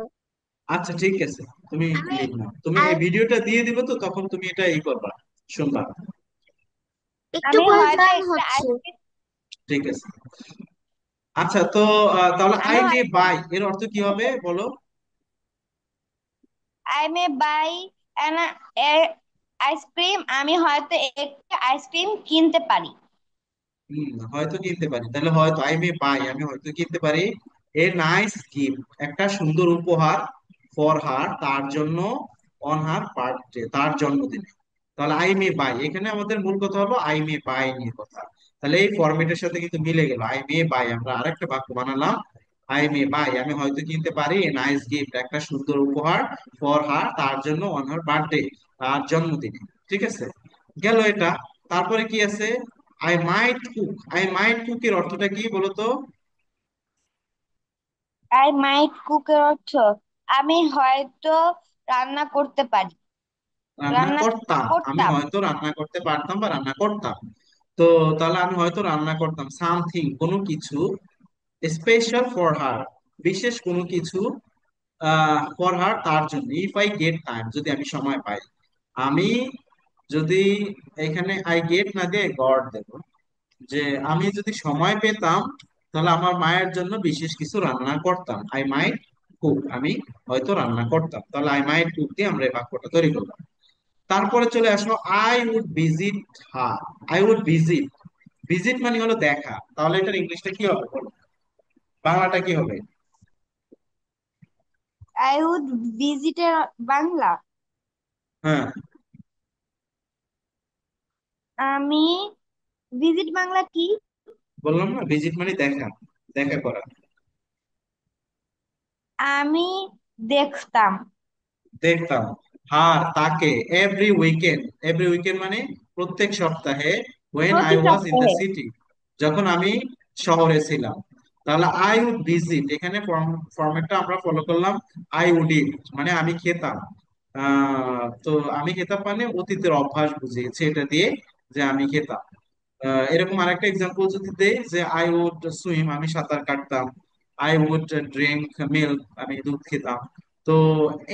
আচ্ছা ঠিক আছে, তুমি আমি লিখো, তুমি আর এই ভিডিওটা দিয়ে দিবে তো, তখন তুমি এটা করবা, শুনবা। একটু আমি পরে হয়তো গান একটা হচ্ছে। আইসক্রিম ঠিক আছে। আচ্ছা, তো তাহলে আমি আই মে হয়তো বাই এর অর্থ কি হবে বলো? I may buy an ice cream. আমি হয়তো একটি আইসক্রিম কিনতে পারি। হয়তো কিনতে পারি, তাহলে হয়তো আই মে বাই আমি হয়তো কিনতে পারি এ নাইস গিফট, একটা সুন্দর উপহার, ফর হার তার জন্য, অন হার বার্থডে তার জন্মদিনে। তাহলে আই মে বাই, এখানে আমাদের মূল কথা হলো আই মে বাই নিয়ে কথা। তাহলে এই ফরম্যাটের সাথে কিন্তু মিলে গেল, আই মে বাই আমরা আরেকটা বাক্য বানালাম। আই মে বাই আমি হয়তো কিনতে পারি এ নাইস গিফট, একটা সুন্দর উপহার, ফর হার তার জন্য, অন হার বার্থডে তার জন্মদিনে। ঠিক আছে, গেল এটা। তারপরে কি আছে? I might cook. I might cook এর অর্থটা কি বলতো? আই মাইট কুকের অর্থ আমি হয়তো রান্না করতে পারি। রান্না রান্না করতাম, আমি করতাম। হয়তো রান্না করতে পারতাম বা রান্না করতাম। তো তাহলে আমি হয়তো রান্না করতাম সামথিং, কোনো কিছু, স্পেশাল ফর হার, বিশেষ কোনো কিছু, ফর হার তার জন্য, ইফ আই গেট টাইম যদি আমি সময় পাই। আমি যদি, এখানে আই গেট না দিয়ে গড দেব, যে আমি যদি সময় পেতাম, তাহলে আমার মায়ের জন্য বিশেষ কিছু রান্না করতাম। আই মাইট কুক, আমি হয়তো রান্না করতাম, তাহলে আই মাইট কুক দিয়ে আমরা এই বাক্যটা তৈরি করলাম। তারপরে চলে আসলো, I would visit her. I would visit, visit মানে হলো দেখা, তাহলে এটার ইংলিশটা কি হবে বলো? বাংলাটা কি হবে? আই উড ভিজিটের বাংলা হ্যাঁ, আমি ভিজিট বাংলা কি? বললাম না, ভিজিট মানে দেখা, দেখা করা। আমি দেখতাম দেখতাম হার তাকে, এভরি উইকেন্ড, এভরি উইকেন্ড মানে প্রত্যেক সপ্তাহে, ওয়েন আই প্রতি ওয়াজ ইন দ্য সপ্তাহে। সিটি, যখন আমি শহরে ছিলাম। তাহলে আই উড ভিজিট, এখানে ফরম্যাটটা আমরা ফলো করলাম, আই উড ইট মানে আমি খেতাম। তো আমি খেতাম মানে অতীতের অভ্যাস বুঝিয়েছে এটা দিয়ে, যে আমি খেতাম। এরকম আরেকটা এক্সাম্পল যদি দেই, যে আই উড সুইম আমি সাঁতার কাটতাম, আই উড ড্রিঙ্ক মিল্ক আমি দুধ খেতাম। তো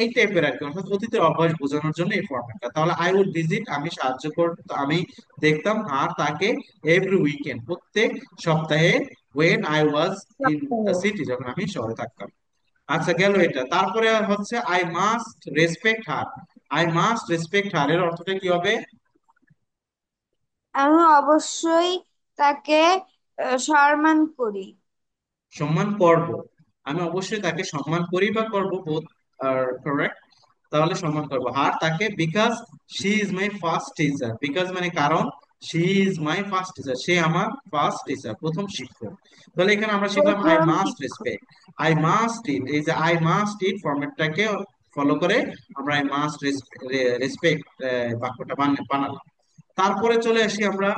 এই টাইপের আর কি, অর্থাৎ অতীতের অভ্যাস বোঝানোর জন্য এই ফরম্যাটটা। তাহলে আই উড ভিজিট আমি সাহায্য করতাম, আমি দেখতাম আর তাকে, এভরি উইকেন্ড প্রত্যেক সপ্তাহে, when I was in the সপ্তাহে। সিটি যখন আমি শহরে থাকতাম। আচ্ছা, গেল এটা। তারপরে হচ্ছে I must respect her. I must respect her এর অর্থটা কি হবে? আমি অবশ্যই তাকে সম্মান করি। সম্মান করব, আমি অবশ্যই তাকে সম্মান করি বা করব, বোথ আর কারেক্ট। তাহলে সম্মান করব আর তাকে, because she is my first teacher. Because মানে কারণ, she is my first teacher, সে আমার ফার্স্ট টিচার, প্রথম শিক্ষক। তাহলে এখানে আমরা শিখলাম আই প্রথম মাস্ট শিক্ষক। রেসপেক্ট, আই মাস্ট ইট, এই যে আই মাস্ট ইট ফরম্যাটটাকে ফলো করে আমরা আই মাস্ট রেসপেক্ট বাক্যটা বানালাম। তারপরে চলে আসি আমরা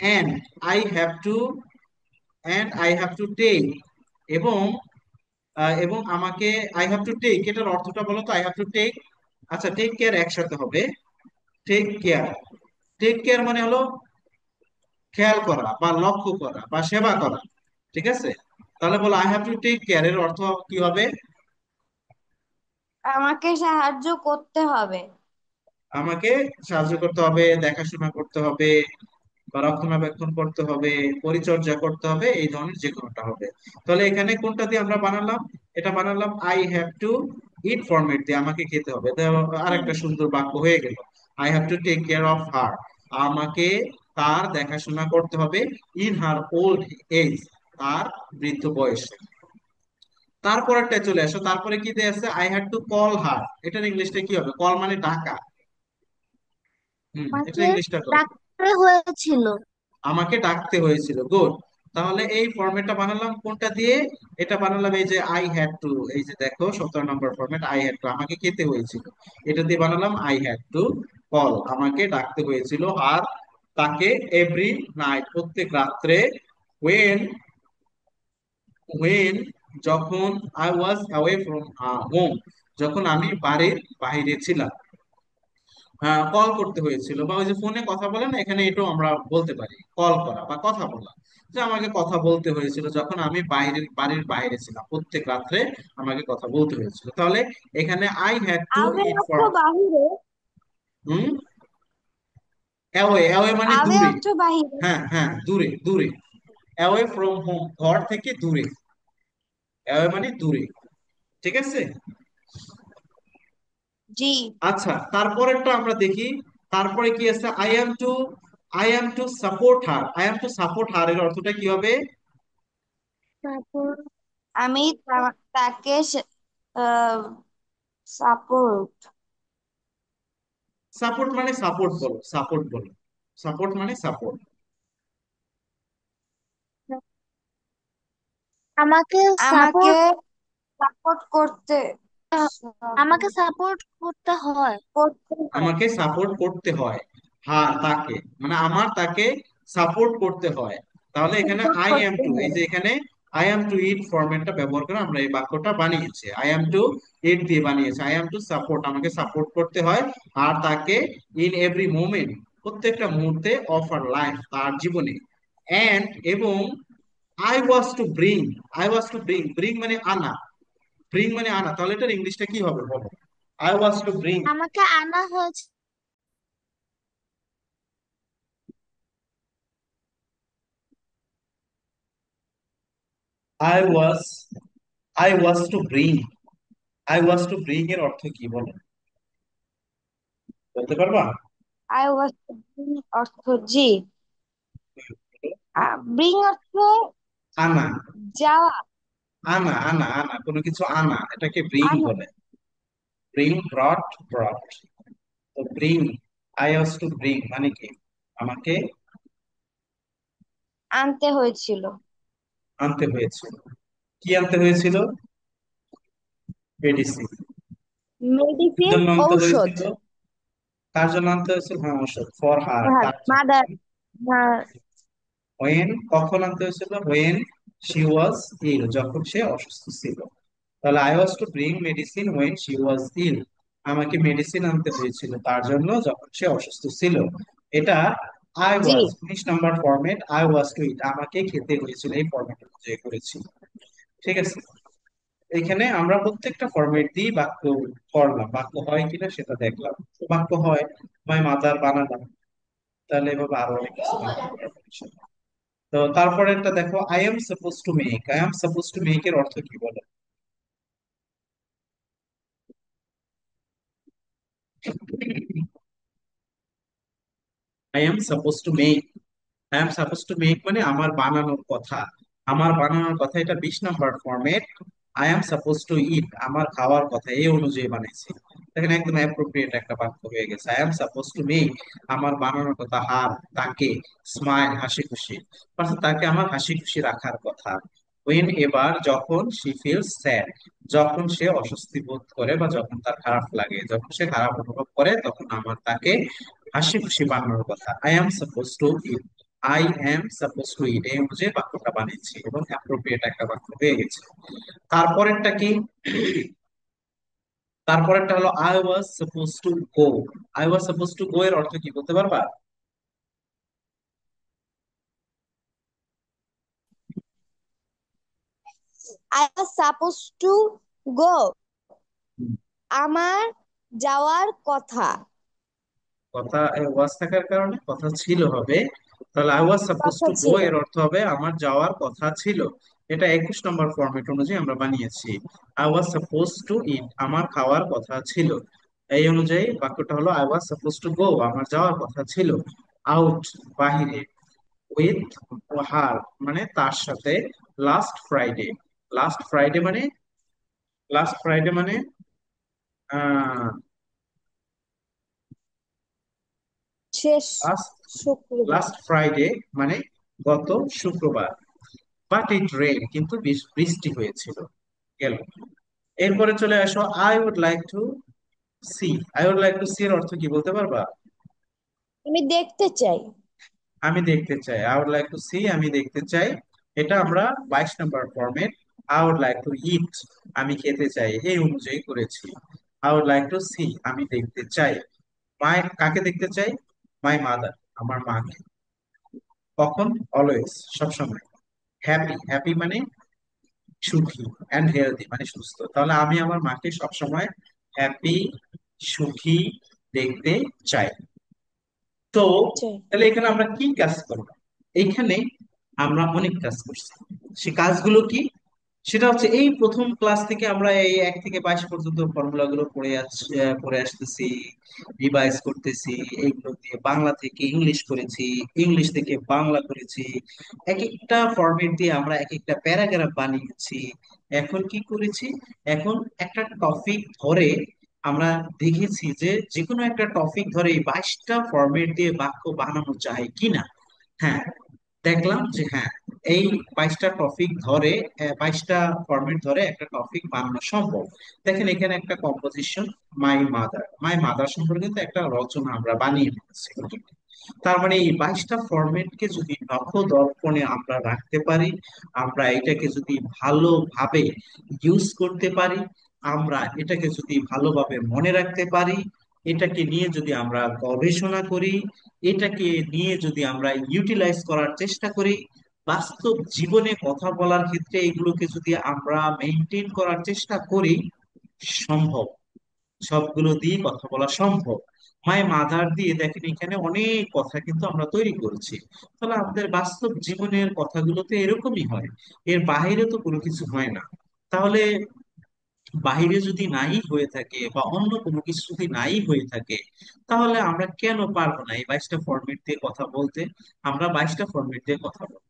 and, I have to, I have to take, এবং এবং আমাকে, আই হ্যাভ টু টেক এটার অর্থটা বলো তো, আই হ্যাভ টু টেক, আচ্ছা টেক কেয়ার একসাথে হবে, টেক কেয়ার, টেক কেয়ার মানে হলো খেয়াল করা বা লক্ষ্য করা বা সেবা করা, ঠিক আছে? তাহলে বলো I have to take care এর অর্থ কি হবে? আমাকে সাহায্য করতে হবে। আমাকে সাহায্য করতে হবে, দেখাশোনা করতে হবে, বা রক্ষণাবেক্ষণ করতে হবে, পরিচর্যা করতে হবে, এই ধরনের যে কোনোটা হবে। তাহলে এখানে কোনটা দিয়ে আমরা বানালাম? এটা বানালাম I have two it format দিয়ে, আমাকে খেতে হবে। তো আরেকটা সুন্দর বাক্য হয়ে গেল, I have to take care of her, আমাকে তার দেখাশোনা করতে হবে, ইন হার ওল্ড এজ, তার বৃদ্ধ বয়সে। তারপরেরটা চলে আসো, তারপরে কি দিয়ে আছে? I had to call her, এটার ইংলিশটা কি হবে? কল মানে ডাকা। এটা আমাকে ইংলিশটা করো, ডাকতে হয়েছিল। আমাকে ডাকতে হয়েছিল, গুড। তাহলে এই ফরম্যাটটা বানালাম কোনটা দিয়ে? এটা বানালাম এই যে আই হ্যাড টু, এই যে দেখো 17 নম্বর ফরম্যাট, আই হ্যাড টু, আমাকে খেতে হয়েছিল, এটা দিয়ে বানালাম আই হ্যাড টু কল, আমাকে ডাকতে হয়েছিল, আর তাকে এভরি নাইট, প্রত্যেক রাত্রে, ওয়েন, ওয়েন যখন, I was away from home, যখন আমি বাড়ির বাইরে ছিলাম, কল করতে হয়েছিল, বা ওই যে ফোনে কথা বলে না, এখানে এটাও আমরা বলতে পারি কল করা বা কথা বলা, যে আমাকে কথা বলতে হয়েছিল যখন আমি বাড়ির বাইরে ছিলাম, প্রত্যেক রাত্রে আমাকে কথা বলতে হয়েছিল। তাহলে এখানে আই হ্যাড টু আমি ইট অর্থ ফর, বাহিরে। হুম, অ্যাওয়ে, অ্যাওয়ে মানে আমি দূরে, অর্থ বাহিরে। হ্যাঁ হ্যাঁ দূরে, দূরে, অ্যাওয়ে ফ্রম হোম, ঘর থেকে দূরে, অ্যাওয়ে মানে দূরে, ঠিক আছে? জি। আচ্ছা, তারপরেরটা আমরা দেখি, তারপরে কি আছে? I am to support her, I am to support her এর অর্থটা কি হবে? তারপর আমি তাকে সাপোর্ট। সাপোর্ট মানে সাপোর্ট বলো, সাপোর্ট বলো, সাপোর্ট মানে সাপোর্ট। আমাকে আমাকে সাপোর্ট সাপোর্ট করতে আমাকে সাপোর্ট করতে হয়। করতে হয়। আমাকে সাপোর্ট করতে হয়, হ্যাঁ তাকে, মানে আমার তাকে সাপোর্ট করতে হয়। তাহলে এখানে সাপোর্ট আই অ্যাম করতে টু, এই হয়। যে এখানে আই অ্যাম টু ইট ফরম্যাটটা ব্যবহার করে আমরা এই বাক্যটা বানিয়েছি, আই অ্যাম টু ইট দিয়ে বানিয়েছি, আই অ্যাম টু সাপোর্ট, আমাকে সাপোর্ট করতে হয়, আর তাকে ইন এভরি মোমেন্ট, প্রত্যেকটা মুহূর্তে অফ আর লাইফ, তার জীবনে, এন্ড এবং I was to bring, I was to bring, bring মানে আনা, ব্রিং মানে আনা, তাহলে এটার ইংলিশটা কি হবে বলো? আই ওয়াজ টু ব্রিং, আমাকে আনা হয়েছে। I was, I was to bring, I was to bring এর অর্থ কি বলো, বলতে পারবা? আই ওয়াজ অর্থ, জি, ব্রিং অর্থ আনা, যাওয়া। আনা, আনা, আনা, কোনো কিছু আনা, এটাকে ব্রিং আনা, বলে, ব্রিং, ব্রট, ব্রট, তো bring, I was to bring মানে কি? আমাকে আনতে হয়েছিল। আনতে হয়েছিল, কি আনতে হয়েছিল? মেডিসিন, কি মেডিসিন, জন্য আনতে ঔষধ। হয়েছিল? কার জন্য আনতে হয়েছিল? হ্যাঁ, ওষুধ, ফর হার, তার জন্য। মাদার। হোয়েন, কখন আনতে হয়েছিল? হোয়েন শি ওয়াজ ইল, যখন সে অসুস্থ ছিল। তাহলে I was to bring medicine when she was ill, আমাকে মেডিসিন আনতে হয়েছিল তার জন্য যখন সে অসুস্থ ছিল। এটা আই জি। ওয়াজ, 19 নম্বর format, I was to eat, আমাকে খেতে হয়েছিল, এই ফরম্যাট অনুযায়ী করেছি, ঠিক আছে? এখানে আমরা প্রত্যেকটা ফরম্যাট দিয়ে বাক্য করলাম, বাক্য হয় কিনা সেটা দেখলাম, বাক্য হয়, মাই মাদার বানালাম, তাহলে এভাবে আরো অনেক কিছু বানাতে পারবো ইনশাআল্লাহ। তো তারপরে একটা দেখো, I am suppose to make, I am suppose to make এর অর্থ কি বলো? I am suppose to make, I am suppose to make মানে আমার বানানোর কথা, আমার বানানোর কথা, এটা 20 নম্বর format. I am suppose to eat, আমার খাওয়ার কথা, এই অনুযায়ী বানাইছি। দেখেন একদম অ্যাপ্রোপ্রিয়েট একটা বাক্য হয়ে গেছে। I am suppose to make, আমার বানানোর কথা, হার, তাকে, স্মাইল, হাসি খুশি, অর্থাৎ তাকে আমার হাসি খুশি রাখার কথা। ওয়েন এবার, যখন, শি ফিলস স্যাড, যখন সে অস্বস্তি বোধ করে বা যখন তার খারাপ লাগে, যখন সে খারাপ অনুভব করে, তখন আমার তাকে হাসি খুশি বানানোর কথা। I am suppose to eat, I am suppose to eat, এই অনুযায়ী বাক্যটা বানিয়েছি এবং অ্যাপ্রোপ্রিয়েট একটা বাক্য হয়ে গেছে। তারপরেরটা কি? তারপরেরটা হলো I was suppose to go. I was suppose to go এর অর্থ কি বলতে পারবা? I was supposed to go. আমার যাওয়ার কথা। কথা ওয়াজ থাকার কারণে কথা ছিল হবে, তাহলে আই ওয়াজ সাপোজ কথা টু গো ছিল। এর অর্থ হবে আমার যাওয়ার কথা ছিল। এটা 21 নম্বর ফরম্যাট অনুযায়ী আমরা বানিয়েছি। I was suppose to eat, আমার খাওয়ার কথা ছিল। এই অনুযায়ী বাক্যটা হলো I was suppose to go, আমার যাওয়ার কথা ছিল। আউট, বাহিরে। উইথ, হার মানে তার সাথে। লাস্ট ফ্রাইডে, লাস্ট ফ্রাইডে মানে, লাস্ট ফ্রাইডে মানে শেষ লাস্ট, শুক্রবার। লাস্ট ফ্রাইডে মানে গত শুক্রবার। বাট ইট রেইন, কিন্তু বৃষ্টি হয়েছিল। গেল। এরপরে চলে আসো I would like to see. I would like to see এর অর্থ কি বলতে পারবা? আমি দেখতে চাই। আমি দেখতে চাই, I would like to see, আমি দেখতে চাই। এটা আমরা 22 নম্বর format. I would like to eat, আমি খেতে চাই, এই অনুযায়ী করেছি। I would like to see, আমি দেখতে চাই। মাই, কাকে দেখতে চাই? মাই মাদার, আমার মাকে। কখন? অলওয়েজ, সবসময়। হ্যাপি, হ্যাপি মানে সুখী, অ্যান্ড হেলদি মানে সুস্থ। তাহলে আমি আমার মাকে সবসময় হ্যাপি, সুখী দেখতে চাই। তো চাই। তাহলে এখানে আমরা কি কাজ করব? এইখানে আমরা অনেক কাজ করছি। সে কাজগুলো কি? সেটা হচ্ছে এই প্রথম ক্লাস থেকে আমরা এই 1 থেকে 22 পর্যন্ত ফর্মুলা গুলো পড়ে আসতেছি, রিভাইজ করতেছি। এইগুলো দিয়ে বাংলা থেকে ইংলিশ করেছি, ইংলিশ থেকে বাংলা করেছি। এক একটা ফরম্যাট দিয়ে আমরা এক একটা প্যারাগ্রাফ বানিয়েছি। এখন কি করেছি? এখন একটা টপিক ধরে আমরা দেখেছি যে যে কোনো একটা টপিক ধরে এই 22টা ফরম্যাট দিয়ে বাক্য বানানো যায় কিনা। হ্যাঁ, দেখলাম যে হ্যাঁ, এই 22টা টপিক ধরে, 22টা ফরম্যাট ধরে একটা টপিক বানানো সম্ভব। দেখেন এখানে একটা composition, my mother, my mother সম্পর্কে কিন্তু একটা রচনা আমরা বানিয়ে ফেলছি। তার মানে এই 22টা ফরম্যাটকে যদি দর্পণে আমরা রাখতে পারি, আমরা এটাকে যদি ভালোভাবে ইউজ করতে পারি, আমরা এটাকে যদি ভালোভাবে মনে রাখতে পারি, এটাকে নিয়ে যদি আমরা গবেষণা করি, এটাকে নিয়ে যদি আমরা ইউটিলাইজ করার চেষ্টা করি, বাস্তব জীবনে কথা বলার ক্ষেত্রে এগুলোকে যদি আমরা মেনটেন করার চেষ্টা করি, সম্ভব। সবগুলো দিয়ে কথা বলা সম্ভব। মাই মাদার দিয়ে দেখেন এখানে অনেক কথা কিন্তু আমরা তৈরি করছি। তাহলে আমাদের বাস্তব জীবনের কথাগুলো তো এরকমই হয়, এর বাইরে তো কোনো কিছু হয় না। তাহলে বাইরে যদি নাই হয়ে থাকে বা অন্য কোনো কিছু যদি নাই হয়ে থাকে, তাহলে আমরা কেন পারবো না এই 22টা ফরম্যাট দিয়ে কথা বলতে? আমরা 22টা ফরম্যাট দিয়ে কথা বলবো।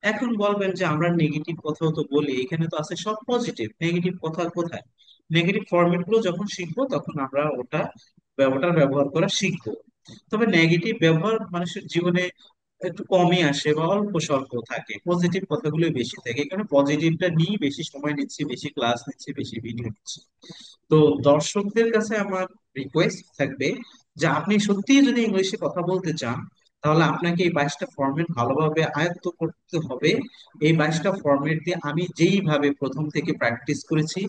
এখন বলবেন যে আমরা নেগেটিভ কথাও তো বলি, এখানে তো আছে সব পজিটিভ, নেগেটিভ কথা কোথায়? নেগেটিভ ফরম্যাট গুলো যখন শিখবো তখন আমরা ওটার ব্যবহার করা শিখবো। তবে নেগেটিভ ব্যবহার মানুষের জীবনে একটু কমই আসে বা অল্প স্বল্প থাকে, পজিটিভ কথাগুলো বেশি থাকে। এখানে পজিটিভটা নিয়ে বেশি সময় নিচ্ছি, বেশি ক্লাস নিচ্ছি, বেশি ভিডিও নিচ্ছি। তো দর্শকদের কাছে আমার রিকোয়েস্ট থাকবে যে আপনি সত্যিই যদি ইংলিশে কথা বলতে চান, তাহলে আপনাকে এই 22টা ফরম্যাট ভালোভাবে আয়ত্ত করতে হবে। এই 22টা ফরম্যাট দিয়ে আমি যেইভাবে প্রথম থেকে প্র্যাকটিস করেছি,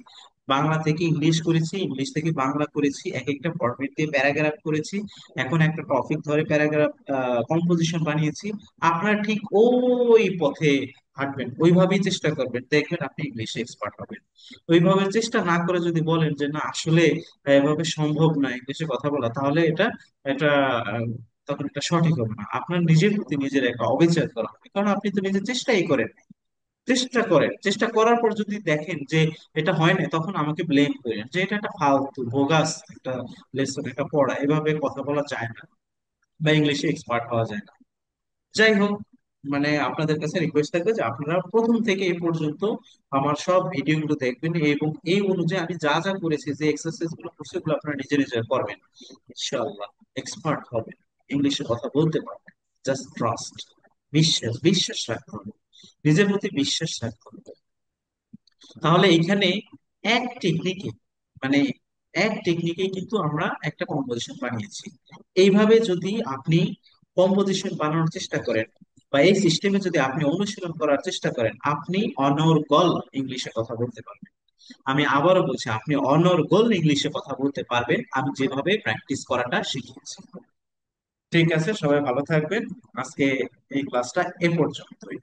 বাংলা থেকে ইংলিশ করেছি, ইংলিশ থেকে বাংলা করেছি, এক একটা ফরম্যাট দিয়ে প্যারাগ্রাফ করেছি, এখন একটা টপিক ধরে প্যারাগ্রাফ কম্পোজিশন বানিয়েছি, আপনারা ঠিক ওই পথে হাঁটবেন, ওইভাবেই চেষ্টা করবেন, দেখবেন আপনি ইংলিশে এক্সপার্ট হবেন। ওইভাবে চেষ্টা না করে যদি বলেন যে না আসলে এভাবে সম্ভব না ইংলিশে কথা বলা, তাহলে এটা এটা আহ, তখন এটা সঠিক হবে না। আপনার নিজের প্রতি নিজের একটা অবিচার করা হবে, কারণ আপনি তো নিজে চেষ্টাই করেন। চেষ্টা করেন, চেষ্টা করার পর যদি দেখেন যে এটা হয় না, তখন আমাকে ব্লেম করেন যে এটা একটা ফালতু বোগাস একটা লেসন, একটা পড়া, এভাবে কথা বলা যায় না। বা ইংলিশে এক্সপার্ট হওয়া যায় না। যাই হোক, মানে আপনাদের কাছে রিকোয়েস্ট থাকবে যে আপনারা প্রথম থেকে এই পর্যন্ত আমার সব ভিডিওগুলো দেখবেন, এবং এই অনুযায়ী আমি যা যা করেছি, যে এক্সারসাইজ গুলো করছি, ওগুলো আপনারা নিজে নিজে করবেন। ইনশাআল্লাহ এক্সপার্ট হবেন, ইংলিশে কথা বলতে পারবেন। জাস্ট ট্রাস্ট, বিশ্বাস, বিশ্বাস রাখতে হবে, নিজের প্রতি বিশ্বাস রাখতে হবে। তাহলে এখানে এক টেকনিকে, মানে এক টেকনিকে কিন্তু আমরা একটা কম্পোজিশন বানিয়েছি। এইভাবে যদি আপনি কম্পোজিশন বানানোর চেষ্টা করেন, বা এই সিস্টেমে যদি আপনি অনুশীলন করার চেষ্টা করেন, আপনি অনর্গল ইংলিশে কথা বলতে পারবেন। আমি আবারও বলছি, আপনি অনর্গল ইংলিশে কথা বলতে পারবেন, আমি যেভাবে প্র্যাকটিস করাটা শিখিয়েছি। ঠিক আছে, সবাই ভালো থাকবেন। আজকে এই ক্লাসটা এ পর্যন্তই।